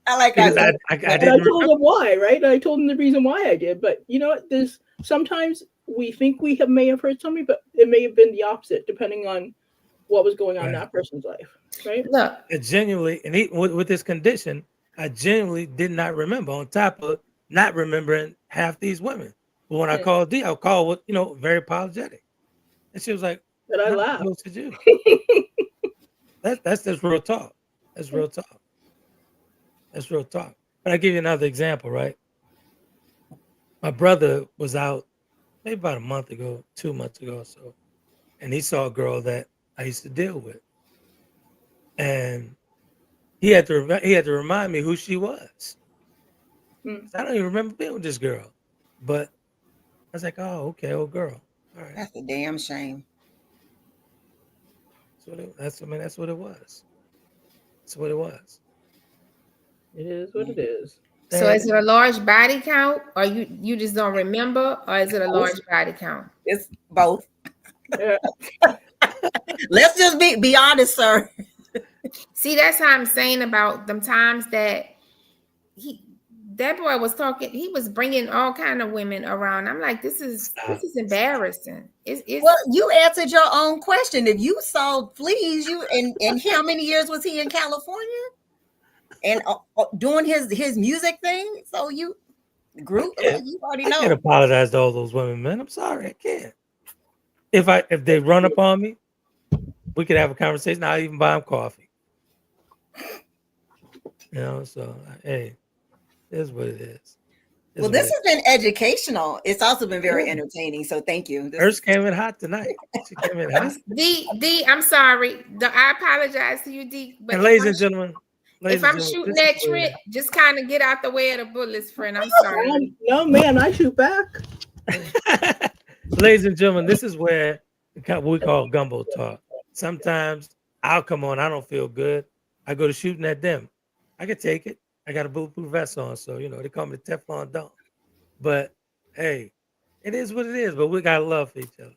I like that. I told him why, right? And I told him the reason why I did. But you know what? There's sometimes we think we may have hurt somebody, but it may have been the opposite, depending on what was going on in that person's life. Right? Look, genuinely, and with this condition, I genuinely did not remember, on top of not remembering half these women. But when I called Dee, I called with, very apologetic. And she was like, but I laughed. What to do? That's just real talk. That's real talk. That's real talk. But I give you another example, right? My brother was out maybe about a month ago, 2 months ago or so, and he saw a girl that I used to deal with. And he had to remind me who she was. I don't even remember being with this girl. But I was like, oh, okay, old girl. All right. That's a damn shame. That's what it was. That's what it was. It is what it is. So is it a large body count, or you just don't remember, or is it a large body count? It's both. Yeah. Let's just be honest, sir. See, that's how I'm saying about them times that that boy was talking. He was bringing all kind of women around. I'm like, this is embarrassing. It's Well, you answered your own question. If you saw fleas, and how many years was he in California and doing his music thing? So you group, you already know. I can't apologize to all those women, man. I'm sorry, I can't. If they run up on me, we could have a conversation. I'll even buy them coffee. You know, so hey, it is what it is. Well, this has been educational. It's also been very entertaining. So thank you. Hers came in hot tonight. She came in hot. D, I'm sorry. I apologize to you, D. But and ladies and gentlemen, if I'm shooting that trick, just kind of get out the way of the bullets, friend. I'm sorry. No, man, I shoot back. Ladies and gentlemen, this is where we call gumbo talk. Sometimes I'll come on. I don't feel good. I go to shooting at them. I can take it. I got a bulletproof vest on, so they call me the Teflon Don. But hey, it is what it is. But we got love for each other.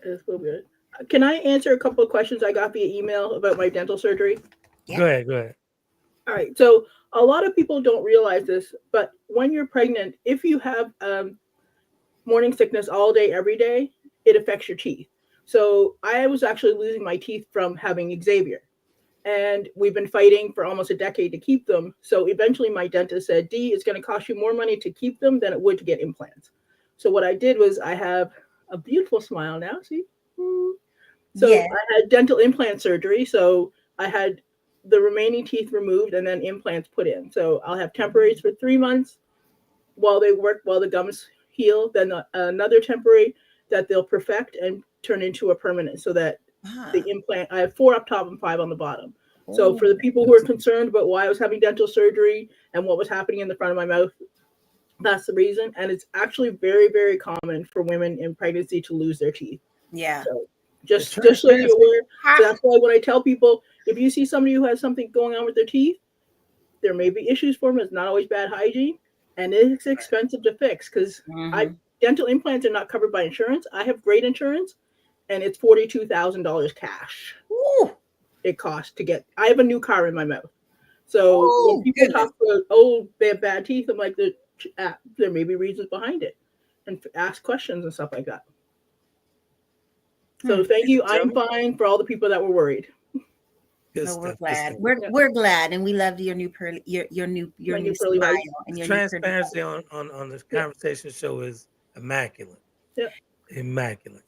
It's so good. Can I answer a couple of questions I got via email about my dental surgery? Yeah. Go ahead. All right. So a lot of people don't realize this, but when you're pregnant, if you have morning sickness all day, every day, it affects your teeth. So I was actually losing my teeth from having Xavier. And we've been fighting for almost a decade to keep them. So eventually my dentist said, D, it's going to cost you more money to keep them than it would to get implants. So what I did was I have a beautiful smile now. See? So yeah. I had dental implant surgery. So I had the remaining teeth removed and then implants put in. So I'll have temporaries for 3 months while they work, while the gums heal. Then another temporary that they'll perfect and turn into a permanent so that the implant, I have 4 up top and 5 on the bottom. So for the people who are concerned about why I was having dental surgery and what was happening in the front of my mouth, that's the reason. And it's actually very, very common for women in pregnancy to lose their teeth. Yeah. So just so you're aware. So that's why when I tell people, if you see somebody who has something going on with their teeth, there may be issues for them. It's not always bad hygiene. And it's expensive to fix because dental implants are not covered by insurance. I have great insurance. And it's $42,000 cash. Ooh. It costs to get. I have a new car in my mouth. So when people talk about, they have bad teeth, I'm like, there may be reasons behind it. And ask questions and stuff like that. So thank you. I'm fine for all the people that were worried. No, we're glad. We're glad, and we love your new pearly, your new smile and your transparency on this conversation show is immaculate. Yeah. Immaculate.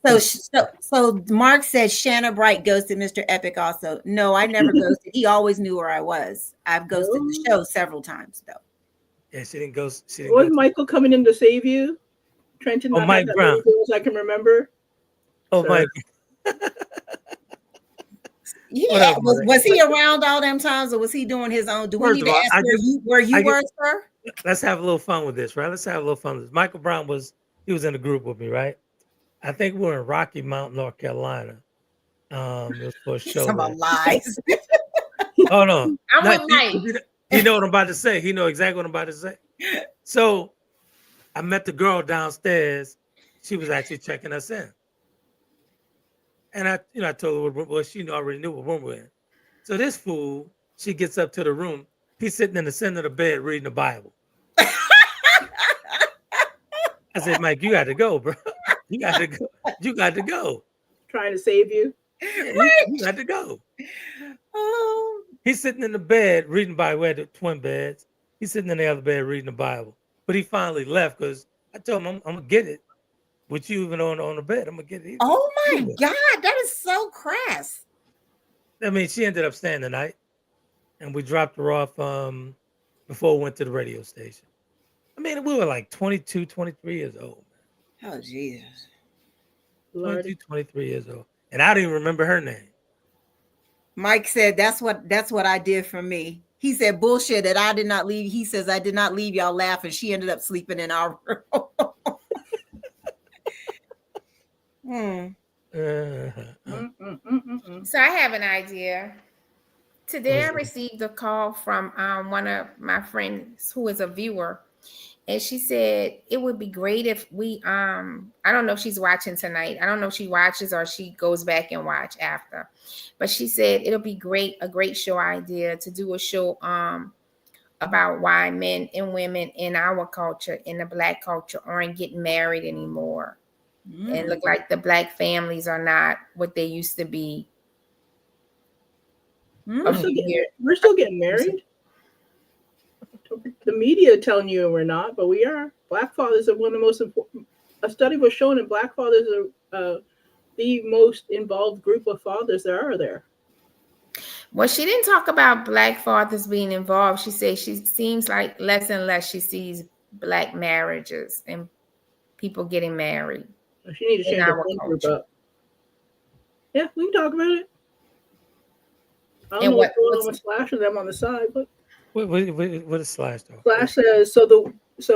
So Mark said Shanna Bright ghosted Mr. Epic also. No, I never ghosted. He always knew where I was. I've ghosted the show several times though. Yeah, she didn't ghost. Was Michael coming in to save you? Trenton. Oh, Mike Brown. I can remember. Oh, Mike. Yeah, was he around all them times, or was he doing his own? Do we need to ask where you were, sir? Let's have a little fun with this, right? Let's have a little fun with this. Michael Brown was in the group with me, right? I think we were in Rocky Mount, North Carolina. It was for a show. Some lies. Oh no, I'm with Mike. You know what I'm about to say. He know exactly what I'm about to say. So I met the girl downstairs. She was actually checking us in. And I told her, well, she already knew what room we're in. So this fool, she gets up to the room. He's sitting in the center of the bed reading the Bible. I said, Mike, you got to go, bro. You got to go. You got to go. Trying to save you. You got to go. He's sitting in the bed reading the Bible. We had the twin beds. He's sitting in the other bed reading the Bible. But he finally left because I told him, I'm going to get it. With you even on the bed, I'm going to get it. Oh, my God. That is so crass. I mean, she ended up staying the night. And we dropped her off before we went to the radio station. I mean, we were like 22, 23 years old. Oh, Jesus. 22, 23 years old. And I didn't even remember her name. Mike said, that's what I did for me. He said, bullshit that I did not leave. He says, I did not leave y'all laughing. She ended up sleeping in our room. So I have an idea. Today I received a call from one of my friends who is a viewer. And she said it would be great if we I don't know if she's watching tonight. I don't know if she watches or she goes back and watch after. But she said it'll be a great show idea to do a show about why men and women in our culture, in the Black culture, aren't getting married anymore. And look like the Black families are not what they used to be. We're still getting married. The media telling you we're not, but we are. Black fathers are one of the most important. A study was shown that Black fathers are the most involved group of fathers there are there. Well, she didn't talk about Black fathers being involved. She said she seems like less and less she sees Black marriages and people getting married. She needs to change her group up. Yeah, we can talk about it. I don't know what's going on with Slash and them on the side, but what is Slash though? Slash says so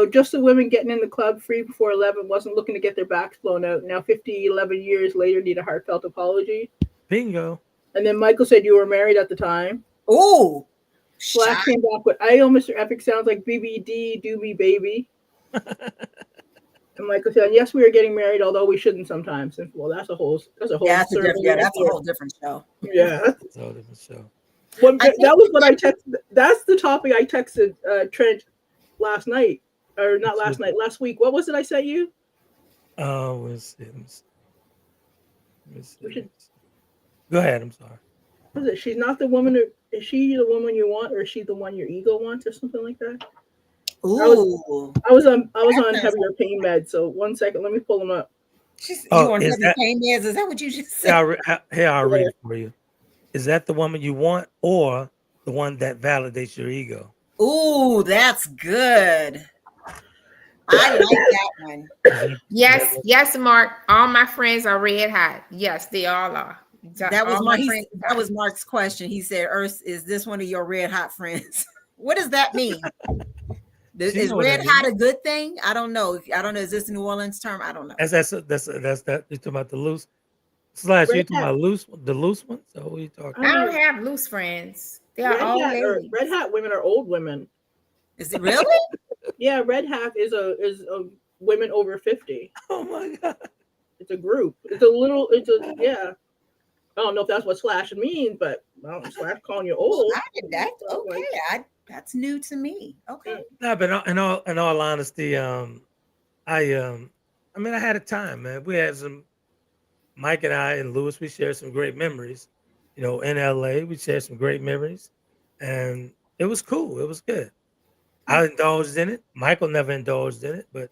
just the women getting in the club free before 11 wasn't looking to get their backs blown out. Now 11 years later need a heartfelt apology. Bingo. And then Michael said you were married at the time. Oh, Slash came back with "Ayo, Mr. Epic sounds like BBD, do me, baby." And Michael said, "Yes, we are getting married, although we shouldn't sometimes." And well, that's a whole that's a whole different show. Yeah, that's a whole different show. That was what I texted. That's the topic I texted Trent last night, or not last night, last week. What was it I sent you? Let's see. Go ahead. I'm sorry. Was it? She's not the woman. Is she the woman you want, or is she the one your ego wants, or something like that? Ooh. I was on heavier pain meds. So 1 second, let me pull them up. You on heavy pain meds? Is that what you just said? I'll read it for you. Is that the woman you want, or the one that validates your ego? Ooh, that's good. I like that one. Yes, Mark. All my friends are red hot. Yes, they all are. That was Mark's question. He said, "Earth, is this one of your red hot friends?" What does that mean? Is red hot a good thing? I don't know. Is this a New Orleans term? I don't know. That's that. You're talking about the loose Slash. You're talking about the loose ones. So what are you talking? I don't have loose friends. They are all ladies. Red hat women are old women. Is it really? Yeah, red hat is a women over 50. Oh my god! It's a group. Yeah. I don't know if that's what Slash means, but Slash calling you old. That's new to me. Okay. No, but in all honesty, I had a time, man. We had Mike and I and Lewis, we shared some great memories. In LA, we shared some great memories, and it was cool. It was good. I indulged in it. Michael never indulged in it, but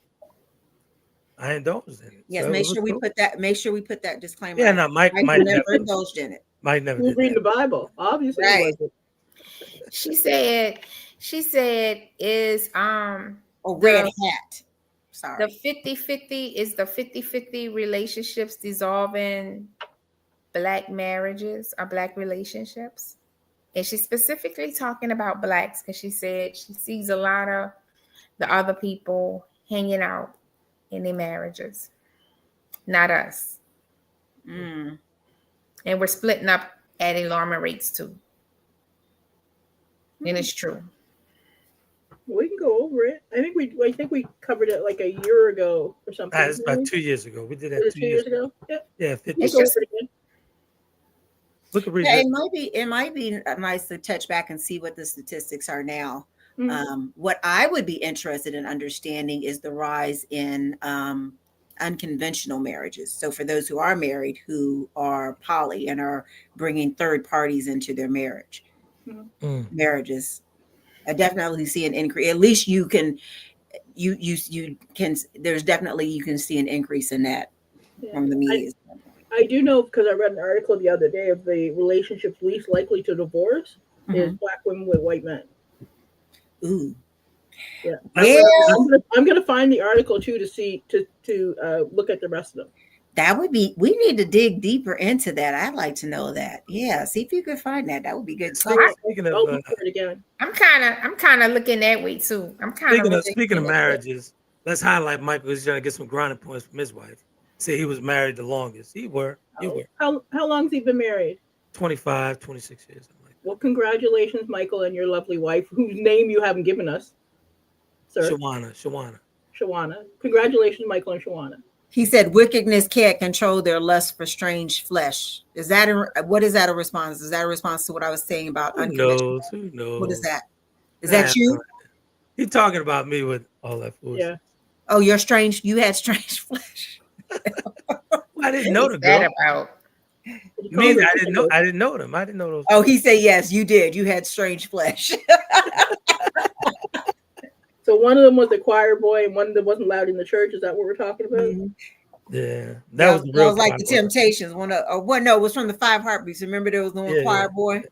I indulged in it. Yes, so make sure we put that disclaimer. Yeah, no, Mike never indulged in it. Mike never did. He's reading the Bible, obviously. Right. She said is red hat. Sorry. The 50-50 is the 50-50 relationships dissolving Black marriages or Black relationships. And she's specifically talking about Blacks because she said she sees a lot of the other people hanging out in their marriages, not us. And we're splitting up at alarming rates too. And it's true. We can go over it. I think we covered it like a year ago or something. It's about 2 years ago. We did that 2 years ago. Yeah, 50. It's just again. Look at it might be nice to touch back and see what the statistics are now. Mm-hmm. What I would be interested in understanding is the rise in unconventional marriages. So for those who are married, who are poly and are bringing third parties into their marriages, I definitely see an increase. At least you can there's definitely, you can see an increase in that from the media. I do know, because I read an article the other day, of the relationships least likely to divorce is Black women with white men. Ooh. Yeah. I'm gonna find the article too to see to look at the rest of them. That would be, we need to dig deeper into that. I'd like to know that. Yeah, see if you could find that. That would be good. I'm kind of looking that way too. Speaking of marriages, let's highlight Michael. He's trying to get some grounding points from his wife. Say he was married the longest. You were. How long's he been married? 25, 26 years. Well, congratulations, Michael, and your lovely wife, whose name you haven't given us. sir. Shawana. Congratulations, Michael and Shawana. He said wickedness can't control their lust for strange flesh. Is that what is that a response? Is that a response to what I was saying about unconditional? Who knows? What is that? Is that you? He's talking about me with all that food. Yeah. Oh, you're strange. You had strange flesh. I didn't know the girl. About? Me, I didn't know. I didn't know them. I didn't know those. Oh, he said yes, you did. You had strange flesh. So one of them was the choir boy, and one of them wasn't allowed in the church. Is that what we're talking about? Mm-hmm. Yeah, that was real. That was like the Temptations. One of, or what? No, it was from the Five Heartbeats. Remember, there was the one choir boy.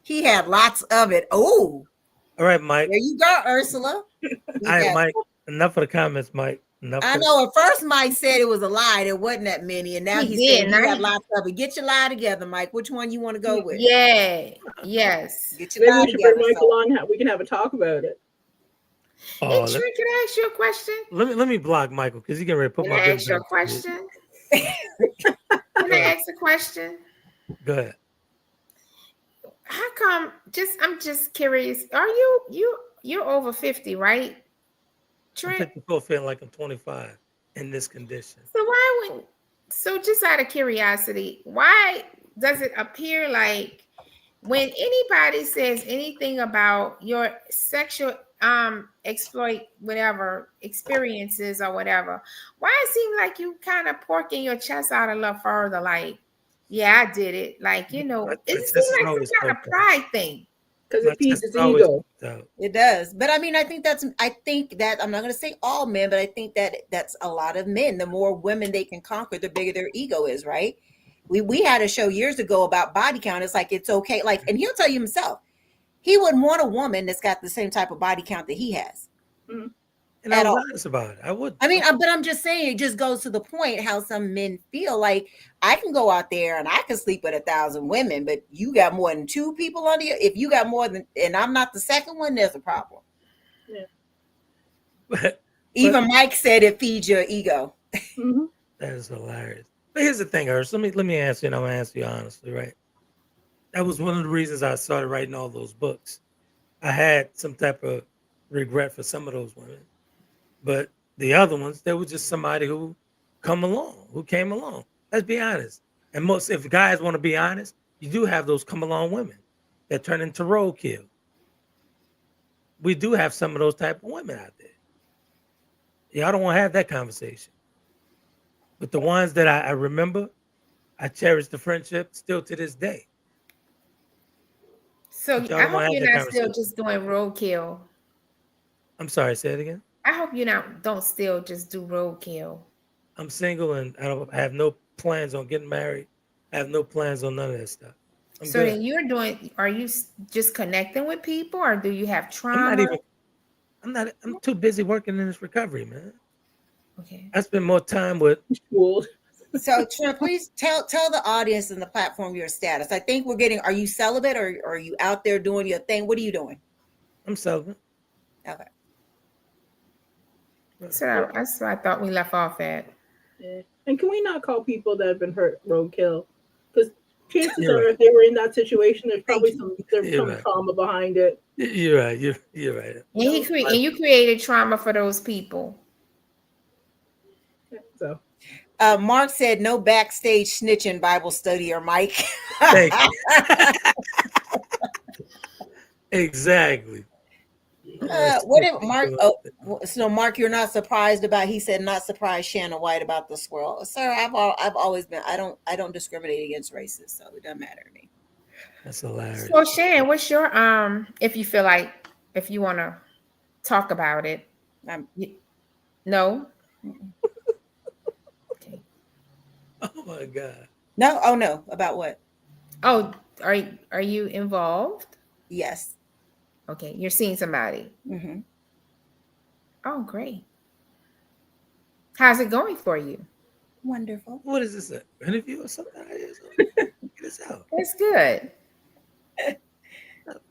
He had lots of it. Oh, all right, Mike. There you go, Ursula. All right, Mike. Enough of the comments, Mike. I know. At first, Mike said it was a lie. There wasn't that many, and now he said he had lots of it. Get your lie together, Mike. Which one you want to go with? Yeah. Yes. Get your lie together. Bring Michael on. We can have a talk about it. Hey, Trey, can I ask you a question? Let me block Michael because he can ready to put can my. I ask you a question? Can I ask a question? Go ahead. How come? I'm just curious. Are you're over 50, right? Trent? I'm 54, feeling like I'm 25 in this condition. So just out of curiosity, why does it appear like when anybody says anything about your sexual exploit whatever experiences or whatever, why it seems like you kind of porking your chest out a little further, like, yeah, I did it. Like, it seems like some kind of pride thing. Because it feeds his ego. It does. But I mean, I think that I'm not going to say all men, but I think that that's a lot of men. The more women they can conquer, the bigger their ego is, right? We had a show years ago about body count. It's like, it's okay. Like, and he'll tell you himself, he wouldn't want a woman that's got the same type of body count that he has. Mm-hmm. And I was honest about it. I would. I mean, but I'm just saying, it just goes to the point how some men feel like I can go out there and I can sleep with 1,000 women, but you got more than 2 people under you. If you got more than, and I'm not the second one, there's a problem. Yeah. Even Mike said it feeds your ego. Mm-hmm. That is hilarious. But here's the thing, Urs. Let me answer, and I'm gonna answer you honestly, right? That was one of the reasons I started writing all those books. I had some type of regret for some of those women. But the other ones, they were just somebody who came along. Let's be honest. And if guys want to be honest, you do have those come along women that turn into roadkill. We do have some of those type of women out there. Yeah, I don't want to have that conversation. But the ones that I remember, I cherish the friendship still to this day. So I hope you're not still just doing roadkill. I'm sorry, say it again. I hope you don't still just do roadkill. I'm single and I have no plans on getting married. I have no plans on none of that stuff. So then are you just connecting with people or do you have trauma? I'm too busy working in this recovery, man. Okay. I spend more time with schools. So Trent, please tell the audience and the platform your status. I think are you celibate or are you out there doing your thing? What are you doing? I'm celibate. Okay. So that's what I thought we left off at. Yeah. And can we not call people that have been hurt roadkill? Because chances are, if they were in that situation, there's probably some trauma behind it. You're right. You're right. And you created trauma for those people. Yeah, so. Mark said no backstage snitching Bible study or Mike. Thank you. Exactly. What if Mark? So Mark, you're not surprised about? He said not surprised Shannon White about the swirl, sir. I've always been. I don't discriminate against races, so it doesn't matter to me. That's hilarious. So Shannon, what's your if you feel like if you want to talk about it, no. Okay. Oh my God. No. Oh no. About what? Oh, are you involved? Yes. Okay, you're seeing somebody. Mm-hmm. Oh, great. How's it going for you? Wonderful. What is this? An interview or something? Get this out. That's good.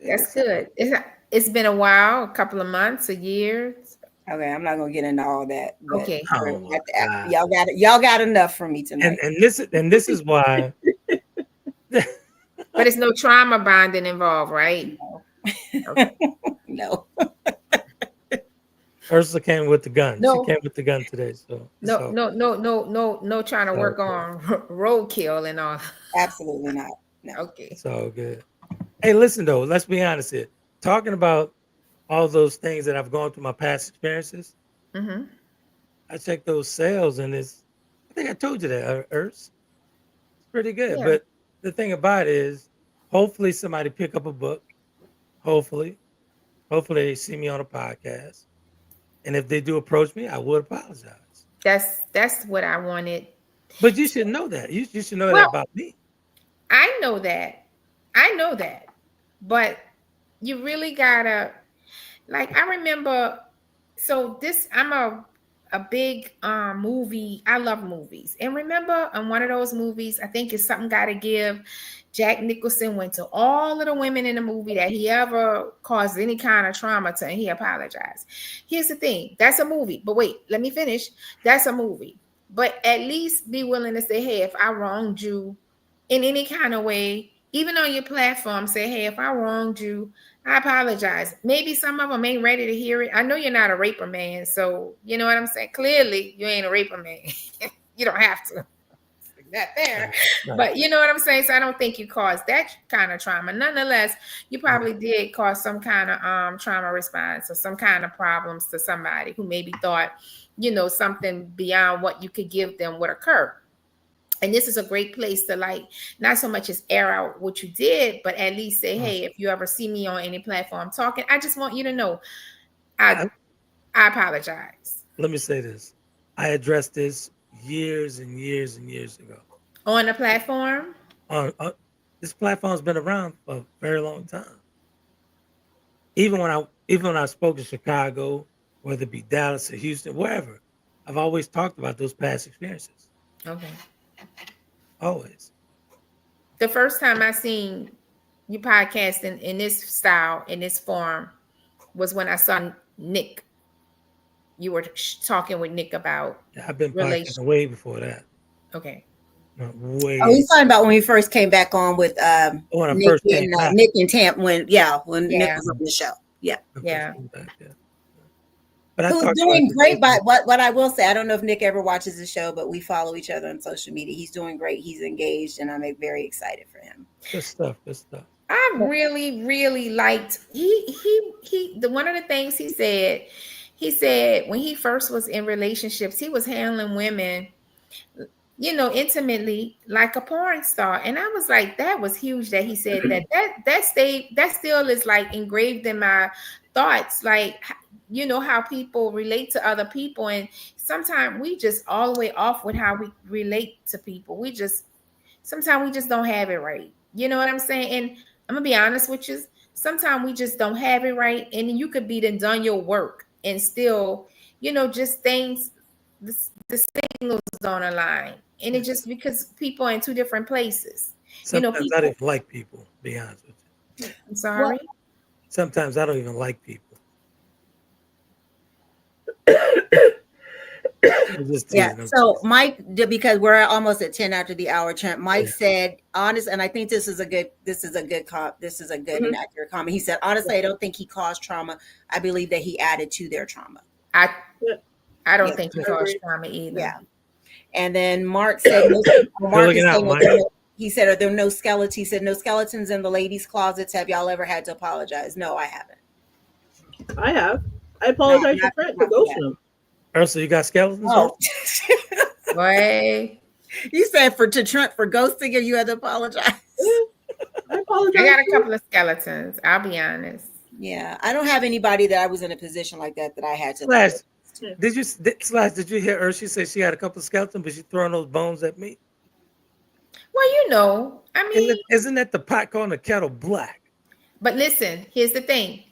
That's good. It's been a while, a couple of months, a year. Okay, I'm not gonna get into all that. Okay. Y'all got enough from me tonight. And this is why. But it's no trauma bonding involved, right? Okay. No. Ursula came with the gun. No. She came with the gun today. So it's all- No, trying to work Okay. on roadkill and all. Absolutely not. No. Okay. It's all good. Hey, listen though, let's be honest here. Talking about all those things that I've gone through my past experiences, Mm-hmm. I checked those sales and I think I told you that, Urs. It's pretty good. Yeah. But the thing about it is, hopefully somebody pick up a book. Hopefully they see me on a podcast. And if they do approach me, I would apologize. That's what I wanted. But you should know that. You should know that Well, about me. I know that. But you really gotta, like, I remember, so this, I'm a big movie. I love movies. And remember on one of those movies, I think it's Something Gotta Give, Jack Nicholson went to all of the women in the movie that he ever caused any kind of trauma to, and he apologized. Here's the thing, that's a movie. But wait, let me finish. That's a movie. But at least be willing to say, hey, if I wronged you in any kind of way, even on your platform, say, hey, if I wronged you, I apologize. Maybe some of them ain't ready to hear it. I know you're not a raper man, so you know what I'm saying? Clearly, you ain't a raper man. You don't have to. That there. Right. But you know what I'm saying? So I don't think you caused that kind of trauma. Nonetheless, you probably did cause some kind of trauma response or some kind of problems to somebody who maybe thought, you know, something beyond what you could give them would occur. And this is a great place to, like, not so much as air out what you did, but at least say, hey, if you ever see me on any platform talking, I just want you to know I apologize. Let me say this. I addressed this years and years and years ago. On the platform? This platform's been around for a very long time. Even when I spoke in Chicago, whether it be Dallas or Houston, wherever, I've always talked about those past experiences. Okay. Always. The first time I seen you podcasting in this style, in this form, was when I saw Nick. You were talking with Nick about I've been podcasting way before that. Okay. No, way. Oh, he's talking about when we first came back on with when I Nick first and came back. Nick and Tamp when Nick was on the show. Yeah. Yeah. But Who's doing great by what I will say, I don't know if Nick ever watches the show, but we follow each other on social media. He's doing great. He's engaged, and I'm very excited for him. Good stuff. Good stuff. I really, really liked one of the things he said when he first was in relationships, he was handling women, you know, intimately like a porn star. And I was like, that was huge that he said that still is like engraved in my thoughts. Like, you know, how people relate to other people. And sometimes we just all the way off with how we relate to people. Sometimes we just don't have it right. You know what I'm saying? And I'm gonna be honest with you. Sometimes we just don't have it right. And you could be done your work and still, you know, just things, the signals don't align. And it just because people are in two different places. Sometimes I don't even like people, to be honest with you. I'm sorry. Sometimes I don't even like people. Yeah. So Mike, because we're almost at 10 after the hour, Mike said, honest, and I think this is a good and accurate comment. He said, honestly, I don't think he caused trauma. I believe that he added to their trauma. I don't think he caused trauma either. Yeah. And then Mark said, he said, are there no skeletons? He said, no skeletons in the ladies' closets. Have y'all ever had to apologize? No, I haven't. I have. I apologize for Trent for ghosting him. Ursula, you got skeletons? Oh. Wait. You said to Trent for ghosting and you had to apologize. I apologize. I got a couple of skeletons. I'll be honest. Yeah. I don't have anybody that I was in a position like that I had to. Did you hear Ursula say she had a couple of skeletons, but she's throwing those bones at me? Well, you know, I mean, isn't that the pot calling the kettle black? But listen, here's the thing.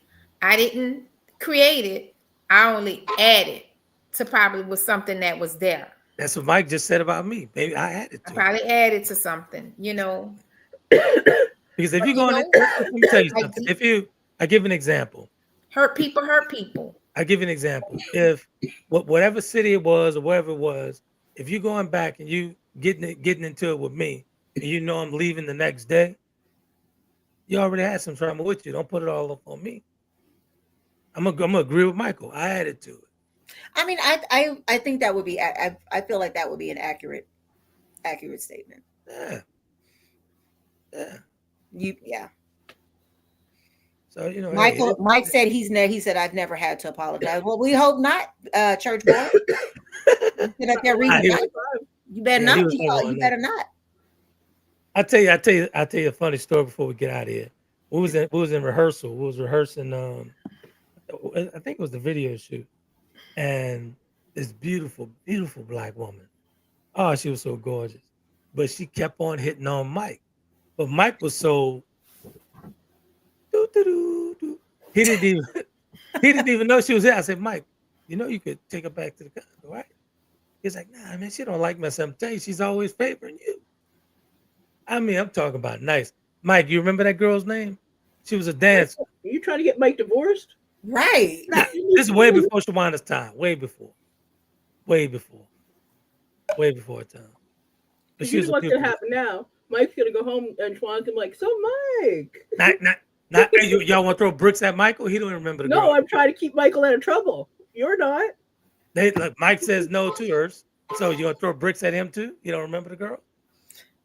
I didn't create it. I only added to probably was something that was there. That's what Mike just said about me. Maybe I added to. I probably added to something, you know. Because if you're going, let me tell you something. I give an example. Hurt people hurt people. I give you an example. If whatever city it was or wherever it was, if you're going back and you getting into it with me, and you know I'm leaving the next day, You already had some trauma with you. Don't put it all up on me. I'm gonna agree with Michael. I added to it. I mean, I think that would be. I feel like that would be an accurate statement. Yeah. Yeah. So you know, Mike said he said I've never had to apologize. Well, we hope not, church boy. You better not. You better not. I'll tell you a funny story before we get out of here. We was in rehearsal. We was rehearsing. I think it was the video shoot, and this beautiful black woman. Oh, she was so gorgeous, but she kept on hitting on Mike. But Mike was so. He didn't even know she was there. I said, Mike, you know you could take her back to the condo, right? He's like, nah, man, she don't like me. I said, I'm telling you, she's always favoring you. I mean, I'm talking about nice. Mike, you remember that girl's name? She was a dancer. You trying to get Mike divorced? Right. This is way before Shawanda's time. Way before time. But You know what's gonna happen now? Mike's gonna go home and Shawanda's gonna be like, so Mike. Not y'all want to throw bricks at Michael? He don't even remember the girl. No, I'm trying to keep Michael out of trouble. You're not. Mike says no to hers. So you gonna throw bricks at him too? You don't remember the girl?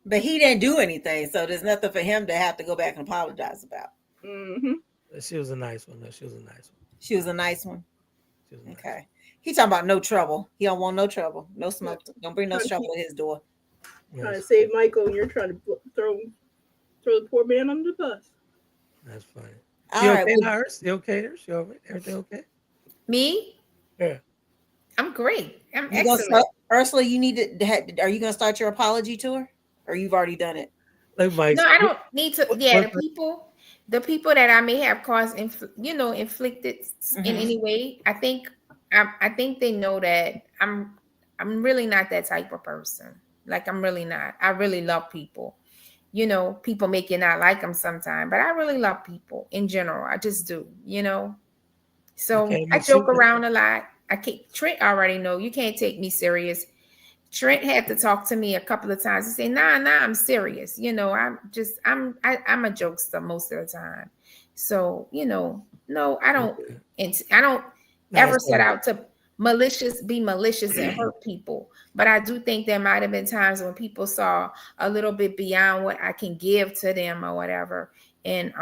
But he didn't do anything, so there's nothing for him to have to go back and apologize about. Mm-hmm. She was a nice one, though. She was a nice one. Okay. He talking about no trouble. He don't want no trouble. No smoke. Don't bring no trouble to his door. Trying to save Michael, and you're trying to throw the poor man under the bus. That's funny. All right. You okay? Everything okay? Me? Yeah. I'm great. I'm excellent. Ursula, you need to. Are you going to start your apology tour, or you've already done it? No, I don't need to. Yeah, the people that I may have caused, inflicted in any way. I think they know that I'm really not that type of person. Like, I'm really not. I really love people. People make you not like them sometimes, but I really love people in general. I just do. So I joke around a lot. Trent already know you can't take me serious. Trent had to talk to me a couple of times and say, nah, I'm serious. I'm a jokester most of the time. So, no, I don't ever set out to be malicious and hurt people. But I do think there might have been times when people saw a little bit beyond what I can give to them or whatever, and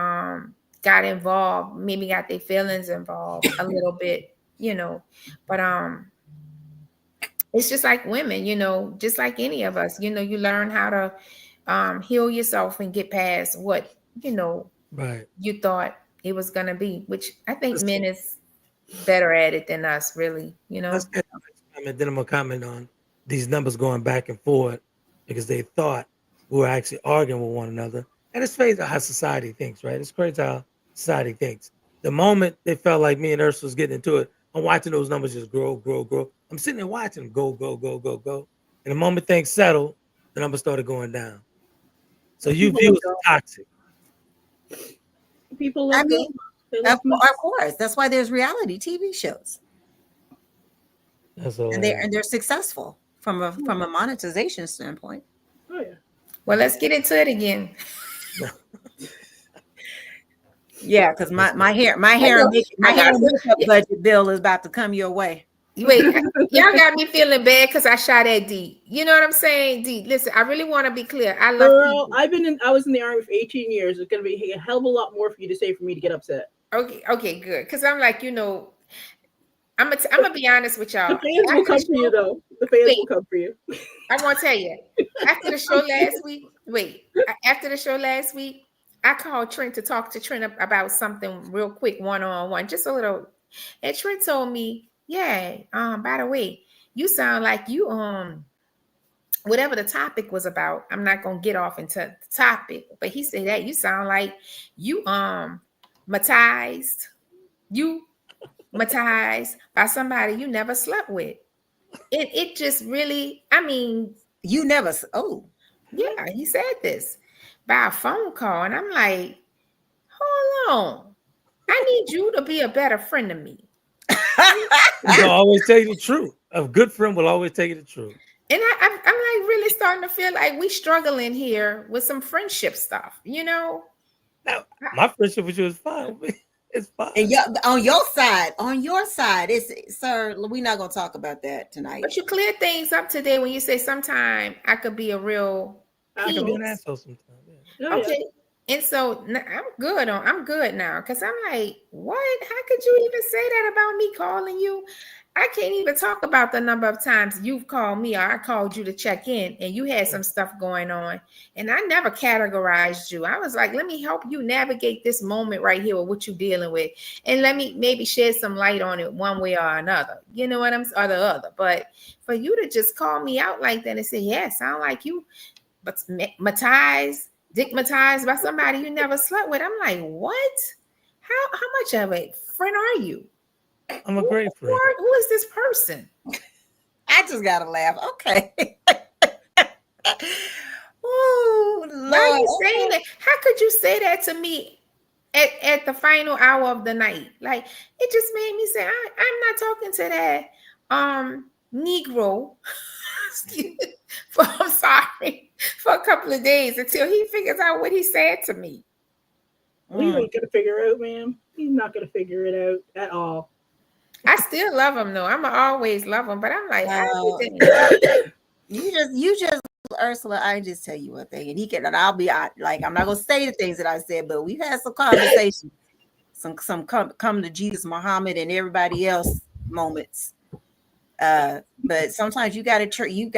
got involved, maybe got their feelings involved a little bit, but it's just like women, just like any of us, you learn how to heal yourself and get past what, right, you thought it was going to be, which I think men is better at it than us, really, Then I'm going to comment on these numbers going back and forth because they thought we were actually arguing with one another. And it's crazy how society thinks, right? It's crazy how society thinks. The moment they felt like me and Ursula was getting into it, I'm watching those numbers just grow. I'm sitting there watching them go. And the moment things settle, the numbers started going down. So you view it as toxic. People love of course. That's why there's reality TV shows. And they're successful from a monetization standpoint. Oh yeah. Well, let's get into it again. Yeah, because my hair and makeup budget bill is about to come your way. Wait, y'all got me feeling bad because I shot at D. You know what I'm saying? D, listen, I really want to be clear. I love people. I was in the Army for 18 years. It's gonna be a hell of a lot more for you to say for me to get upset. Okay, good. Because I'm like, I'm gonna be honest with y'all. The fans will come for you, though. The fans will come for you. I'm gonna tell you. After the show last week, I called Trent to talk to Trent about something real quick, one-on-one, just a little. And Trent told me, yeah, by the way, you sound like you whatever the topic was about. I'm not gonna get off into the topic, but he said that you sound like you matized by somebody you never slept with. It just really, I mean, you never. Yeah, he said this by a phone call, and I'm like, hold on, I need you to be a better friend to me. You'll always tell you the truth. A good friend will always tell you the truth. And I'm like really starting to feel like we struggling here with some friendship stuff, Now, my friendship with you is fine. It's fine. And on your side, it's sir. We're not gonna talk about that tonight. But you clear things up today when you say sometime I could be a real I can be an penis. asshole sometimes. Oh, yeah. Okay. And so I'm good now because I'm like, what? How could you even say that about me calling you? I can't even talk about the number of times you've called me or I called you to check in and you had some stuff going on. And I never categorized you. I was like, let me help you navigate this moment right here with what you're dealing with. And let me maybe shed some light on it one way or another. You know what I'm saying? Or the other. But for you to just call me out like that and say, yeah, sound like you, but digmatized by somebody you never slept with. I'm like, what? How much of a friend are you? I'm a great friend. Who is this person? I just gotta laugh. Okay. Ooh, Why are you Lord. saying that? How could you say that to me at the final hour of the night? Like, it just made me say, I'm not talking to that Negro. I'm sorry, for a couple of days until he figures out what he said to me. We ain't gonna figure it out, ma'am. He's not gonna figure it out at all. I still love him though. I'ma always love him, but I'm like, you just Ursula, I just tell you one thing, and he can, and I'll be like, I'm not gonna say the things that I said, but we've had some conversations, some come to Jesus, Muhammad, and everybody else moments. But sometimes you gotta treat you,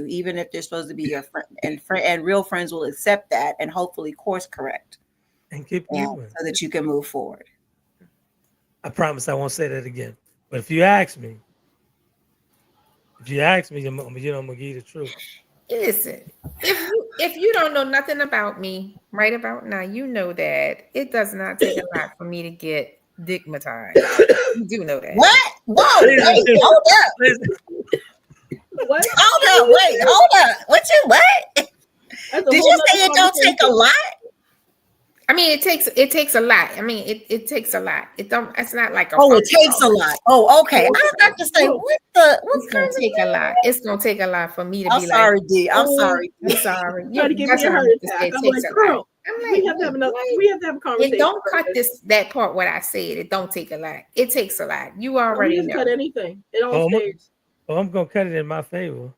even if they're supposed to be your friend, and real friends will accept that and hopefully course correct And keep moving so that you can move forward. I promise I won't say that again. But if you ask me, I'm gonna give you the truth. Listen, if you don't know nothing about me right about now, you know that it does not take a lot for me to get digmatized. You do know that. What? Whoa! Wait, hold up! What? Hold up! Wait, hold up! What? Did you say it don't take a lot? I mean, it takes a lot. I mean, it takes a lot. It's not like a it takes a lot. Oh, okay. I was about to say, what's gonna take a lot? It's gonna take a lot for me to I'm be sorry, like, D. I'm sorry. I'm sorry. Try to give me a heart attack. I'm like, girl, we have to have a conversation. And don't cut that part what I said. It don't take a lot. It takes a lot. You already know. Cut anything. It all stays. I'm gonna cut it in my favor.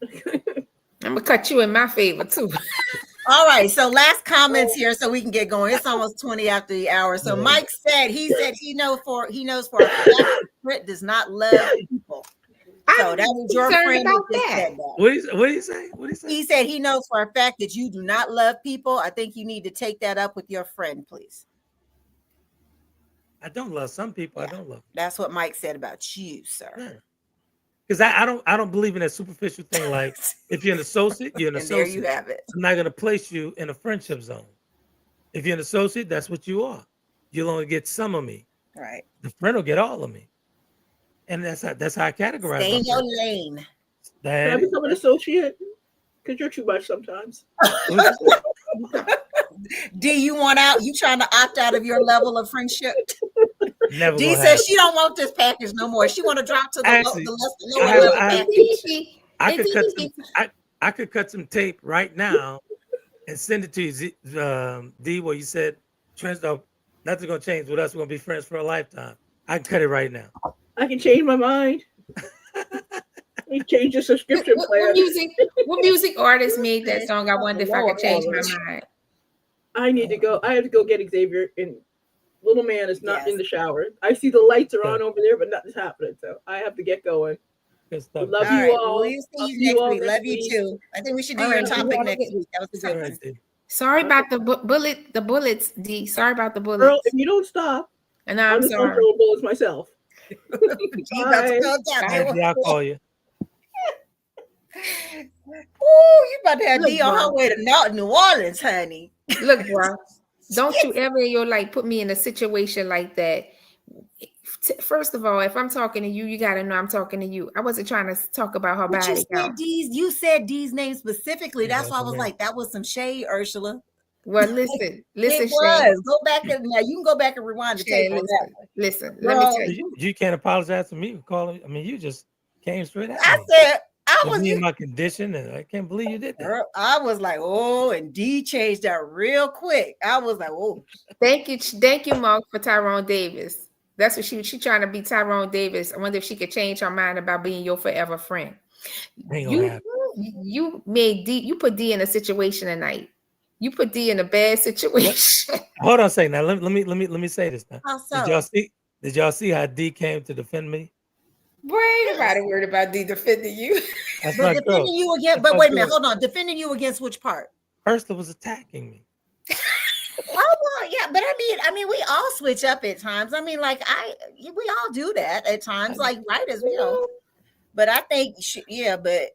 I'm gonna cut you in my favor too. All right, so last comments here, so we can get going. It's almost 20 after the hour. So Mike said he knows for a fact Britt does not love people. So that was your friend about that that. said that. What did he say? He said he knows for a fact that you do not love people. I think you need to take that up with your friend, please. I don't love some people. Yeah. I don't love. That's what Mike said about you, sir. Because I don't believe in that superficial thing. Like if you're an associate, you're an associate. There you have it. I'm not going to place you in a friendship zone. If you're an associate, that's what you are. You'll only get some of me. Right. The friend will get all of me. And that's how I categorize. Stay in your lane. Can I become an associate? Because you're too much sometimes. D, you want out? You trying to opt out of your level of friendship? Never. D says she don't want this package no more. She want to drop to the lower level package. I could cut some tape right now and send it to you, D, where you said, nothing's going to change with us. We're going to be friends for a lifetime. I can cut it right now. I can change my mind. We change the subscription plan. What music artist made that song? I wonder if I could change my mind. I have to go get Xavier, and little man is not in the shower. I see the lights are on over there, but nothing's happening. So I have to get going. Love you all. We'll see you next week. Love you too. I think we should do your topic next week. That was a good one. Sorry about the bullets, D. Sorry about the bullets. Girl, if you don't stop, and I'm sorry. Throwing bullets myself. I'll call you. Oh, you about to have D on her way to New Orleans, honey. Look, bro, don't you ever in your life put me in a situation like that. First of all, if I'm talking to you, you got to know I'm talking to you. I wasn't trying to talk about her body count. You said D's name specifically. That's why I was like, that was some shade, Ursula. Well, listen. It was. Go back and now you can go back and rewind the tape. Listen. Let me tell you. You can't apologize to me for calling. I mean, you just came straight at me. I was in my condition, and I can't believe you did that. I was like, oh, and D changed that real quick. I was like, oh. Thank you, Mark, for Tyrone Davis. That's what she trying to be Tyrone Davis. I wonder if she could change her mind about being your forever friend. You made D. You put D in a situation tonight. You put D in a bad situation. Hold on a second. Now let me say this now. How so? Did y'all see how D came to defend me? Boy, ain't nobody worried about D defending you. That's but not defending true. you against. But wait a minute, hold on. Defending you against which part? Ursula was attacking me. Oh well, yeah, but I mean, we all switch up at times. I mean, like we all do that at times, like writers, you know. But I think, Ursula,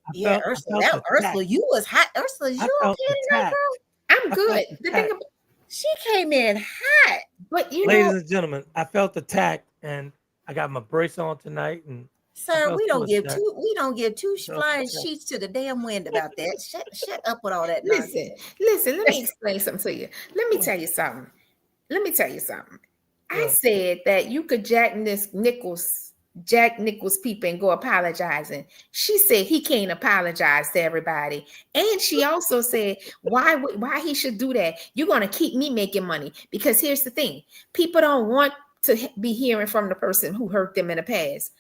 you was hot. Ursula, you okay tonight, girl? I'm good. The thing about, she came in hot, but ladies and gentlemen, I felt attacked, and I got my brace on tonight, and. Sir, we don't give two flying sheets to the damn wind about that. Shut up with all that. Listen. Let me explain something to you. Let me tell you something. I said that you could Jack Nichols people and go apologizing. She said he can't apologize to everybody, and she also said why he should do that. You're gonna keep me making money, because here's the thing: people don't want to be hearing from the person who hurt them in the past.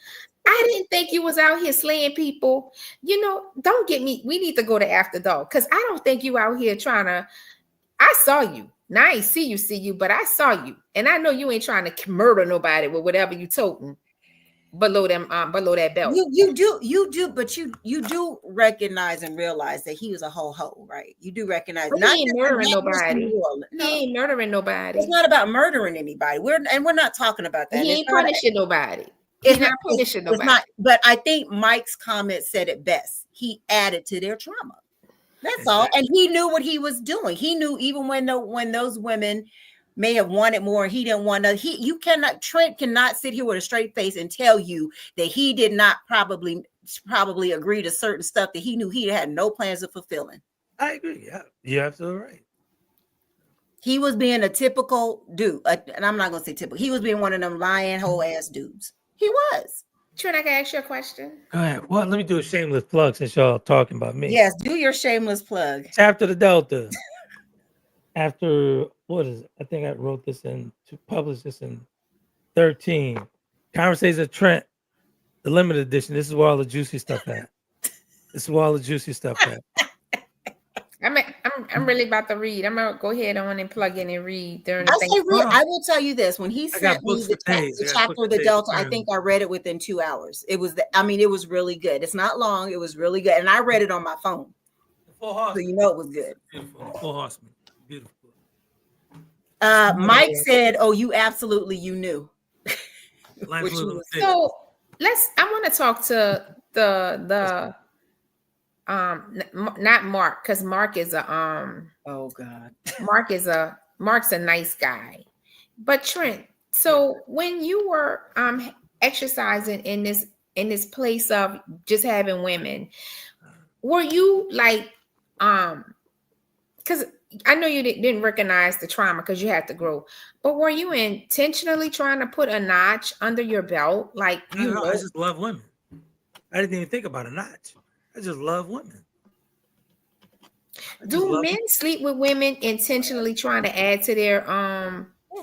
I didn't think you was out here slaying people. You know, don't get me. We need to go to After Dark, because I don't think you out here trying to. I saw you. Now I ain't see you, but I saw you, and I know you ain't trying to murder nobody with whatever you toting below that belt. You do, but you do recognize and realize that he was a ho, right? You do recognize. He ain't murdering nobody. He ain't murdering nobody. It's not about murdering anybody. We're not talking about that. He ain't punishing nobody. He's not punishing nobody. It's not, but I think Mike's comment said it best. He added to their trauma. That's all. And he knew what he was doing. He knew even when those women may have wanted more, he didn't want to. Trent cannot sit here with a straight face and tell you that he did not probably agree to certain stuff that he knew he had no plans of fulfilling. I agree. Yeah, you're absolutely right. He was being a typical dude, and I'm not going to say typical. He was being one of them lying whole ass dudes. He was. Trent, I can ask you a question. Go ahead. Well, let me do a shameless plug since y'all talking about me. Yes, do your shameless plug. Chapter the Delta. After what is it? I think I wrote this to publish this in 13. Conversations of Trent, the limited edition. This is where all the juicy stuff at. I'm really about to read. I'm gonna go ahead on and plug in and read during the thing. I will tell you this: when he sent me the chapter of the Delta, I think I read it within 2 hours. It was it was really good. It's not long. It was really good, and I read it on my phone. So you know it was good. Beautiful. Full Horseman. Beautiful. Mike said, "Oh, you knew." So I want to talk to the not Mark, because Mark is oh God. Mark's a nice guy. But Trent, so when you were exercising in this place of just having women, were you like because I know you didn't recognize the trauma because you had to grow, but were you intentionally trying to put a notch under your belt? Like, I just love women. I didn't even think about a notch. I just love women. Do men sleep with women intentionally trying to add to their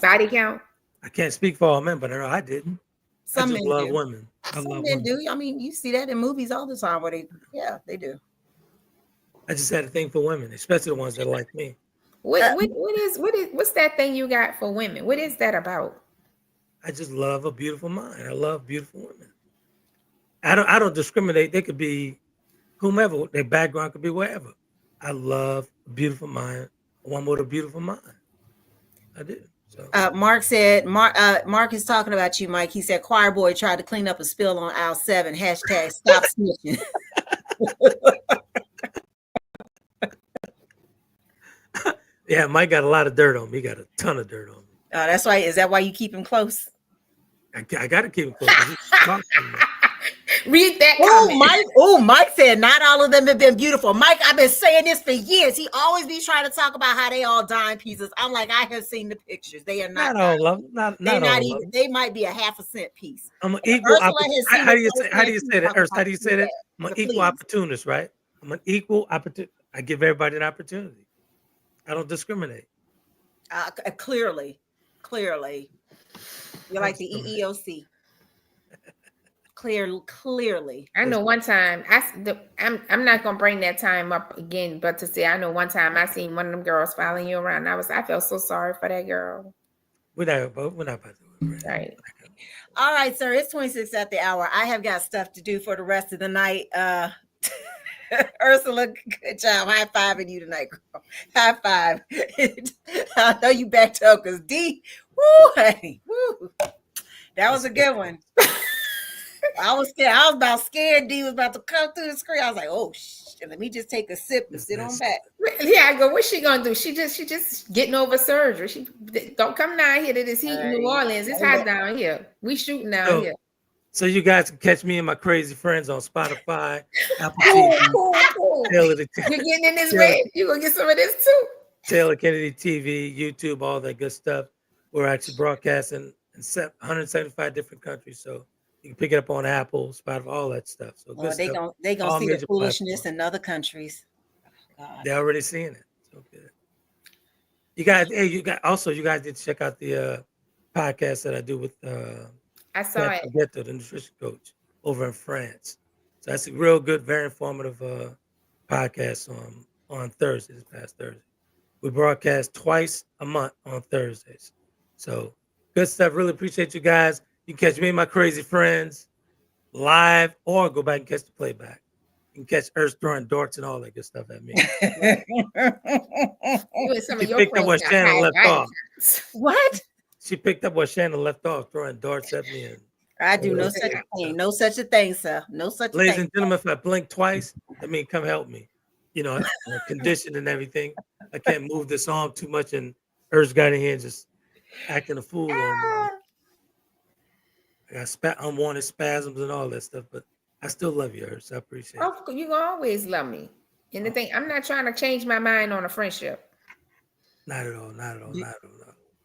body count? I can't speak for all men, but I didn't. Some men love do. Women. Some men do. I mean, you see that in movies all the time where they do. I just had a thing for women, especially the ones that like me. What's that thing you got for women? What is that about? I just love a beautiful mind. I love beautiful women. I don't discriminate. They could be whomever. Their background could be wherever. I love a beautiful mind. One with a beautiful mind. I do. So. Mark said, Mark is talking about you, Mike. He said, Choir Boy tried to clean up a spill on aisle 7. # stop snitching. Yeah, Mike got a lot of dirt on me. He got a ton of dirt on me. That's why. Is that why you keep him close? I got to keep him close. Read that comment. Mike said not all of them have been beautiful. Mike, I've been saying this for years. He always be trying to talk about how they all dime pieces. I'm like, I have seen the pictures. They are not all of them. Not all even. of them. They might be a half a cent piece. I'm an equal. How do you say that, Ernst? How do you say that? I'm an equal opportunist, right? I'm an equal opportunist. I give everybody an opportunity. I don't discriminate. Clearly, you're like the EEOC. Clearly. I know one time I'm not gonna bring that time up again, but to say I know one time I seen one of them girls following you around. I felt so sorry for that girl. We're not about to do it. Right. All right, sir. It's 26 at the hour. I have got stuff to do for the rest of the night. Ursula, good job. High fiving you tonight, girl. High five. I know you backed up because D, woo, honey, woo. That was a good one. I was scared. I was about scared D was about to come through the screen. I was like, oh, let me just take a sip and sit on back. Yeah, I go, what's she gonna do? She just getting over surgery. She don't come down here to this heat in New Orleans. It's hot down here. We shooting down here. So you guys can catch me and my crazy friends on Spotify, Apple TV. Cool. You're getting in this red. You're gonna get some of this too. Taylor Kennedy TV, YouTube, all that good stuff. We're actually broadcasting in 175 different countries. So you can pick it up on Apple, Spotify, all that stuff. So they gonna see the foolishness in other countries. They're already seeing it. So good. You guys need to check out the podcast that I do with I saw it. The nutrition coach over in France. So that's a real good, very informative podcast on Thursday, this past Thursday. We broadcast twice a month on Thursdays. So good stuff. Really appreciate you guys. You can catch me and my crazy friends live or go back and catch the playback. You can catch Earth throwing darts and all that good stuff at me. She picked up what Shannon left off. What? She picked up what Shannon left off, throwing darts at me. I do no such a thing. No such a thing, sir. No such a thing. Ladies and gentlemen, if I blink twice, come help me. You know, conditioned and everything. I can't move this arm too much, and Earth got in here just acting a fool on me. I got unwanted spasms and all that stuff, but I still love you, Earth. I appreciate it. Oh, you always love me. And the thing, I'm not trying to change my mind on a friendship. Not at all.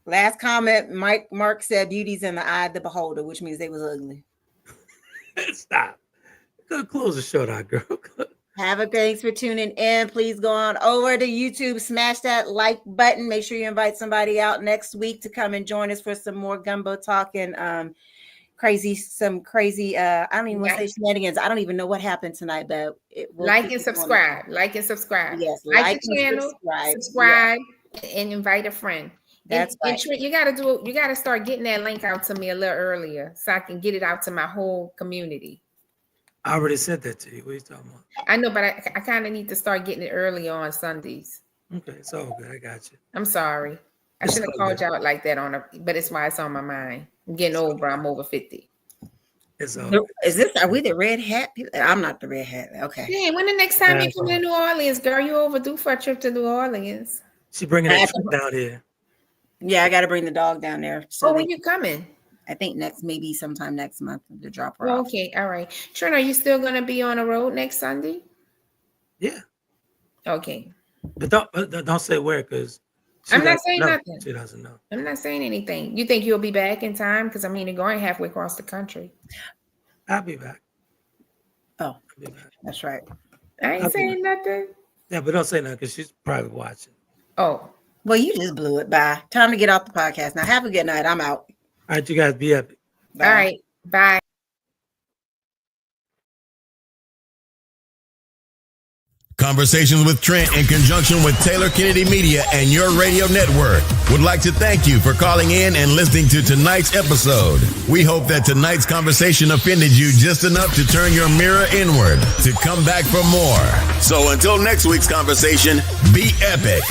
Last comment, Mark said beauty's in the eye of the beholder, which means they was ugly. Stop. Go close the show down, girl. Thanks for tuning in. Please go on over to YouTube, smash that like button. Make sure you invite somebody out next week to come and join us for some more gumbo talk and crazy. I don't even want to say shenanigans. I don't even know what happened tonight, but like and subscribe. Yes, like the channel, subscribe, and invite a friend. That's right. You got to start getting that link out to me a little earlier so I can get it out to my whole community. I already sent that to you. What are you talking about? I know, but I kind of need to start getting it earlier on Sundays. Okay, it's all good. I got you. I'm sorry. I should have called you out like that but it's why it's on my mind. I'm getting old, bro. I'm over 50. It's all are we the red hat people? I'm not the red hat. Okay. Yeah, when the next time you come to New Orleans, girl, you overdue for a trip to New Orleans. She bringing that trip down here. Yeah, I got to bring the dog down there. So when you coming? I think maybe sometime next month to drop her off. Okay, all right. Trent, are you still going to be on the road next Sunday? Yeah. Okay. But don't say where, because I'm not saying nothing. She doesn't know. I'm not saying anything. You think you'll be back in time? Because you're going halfway across the country. I'll be back. Oh, I'll be back. That's right. I ain't saying nothing. Yeah, but don't say nothing because she's probably watching. Oh. Well, you just blew it. Bye. Time to get off the podcast. Now, have a good night. I'm out. All right, you guys be epic. Bye. All right. Bye. Conversations with Trent in conjunction with Taylor Kennedy Media and your radio network would like to thank you for calling in and listening to tonight's episode. We hope that tonight's conversation offended you just enough to turn your mirror inward to come back for more. So until next week's conversation, be epic.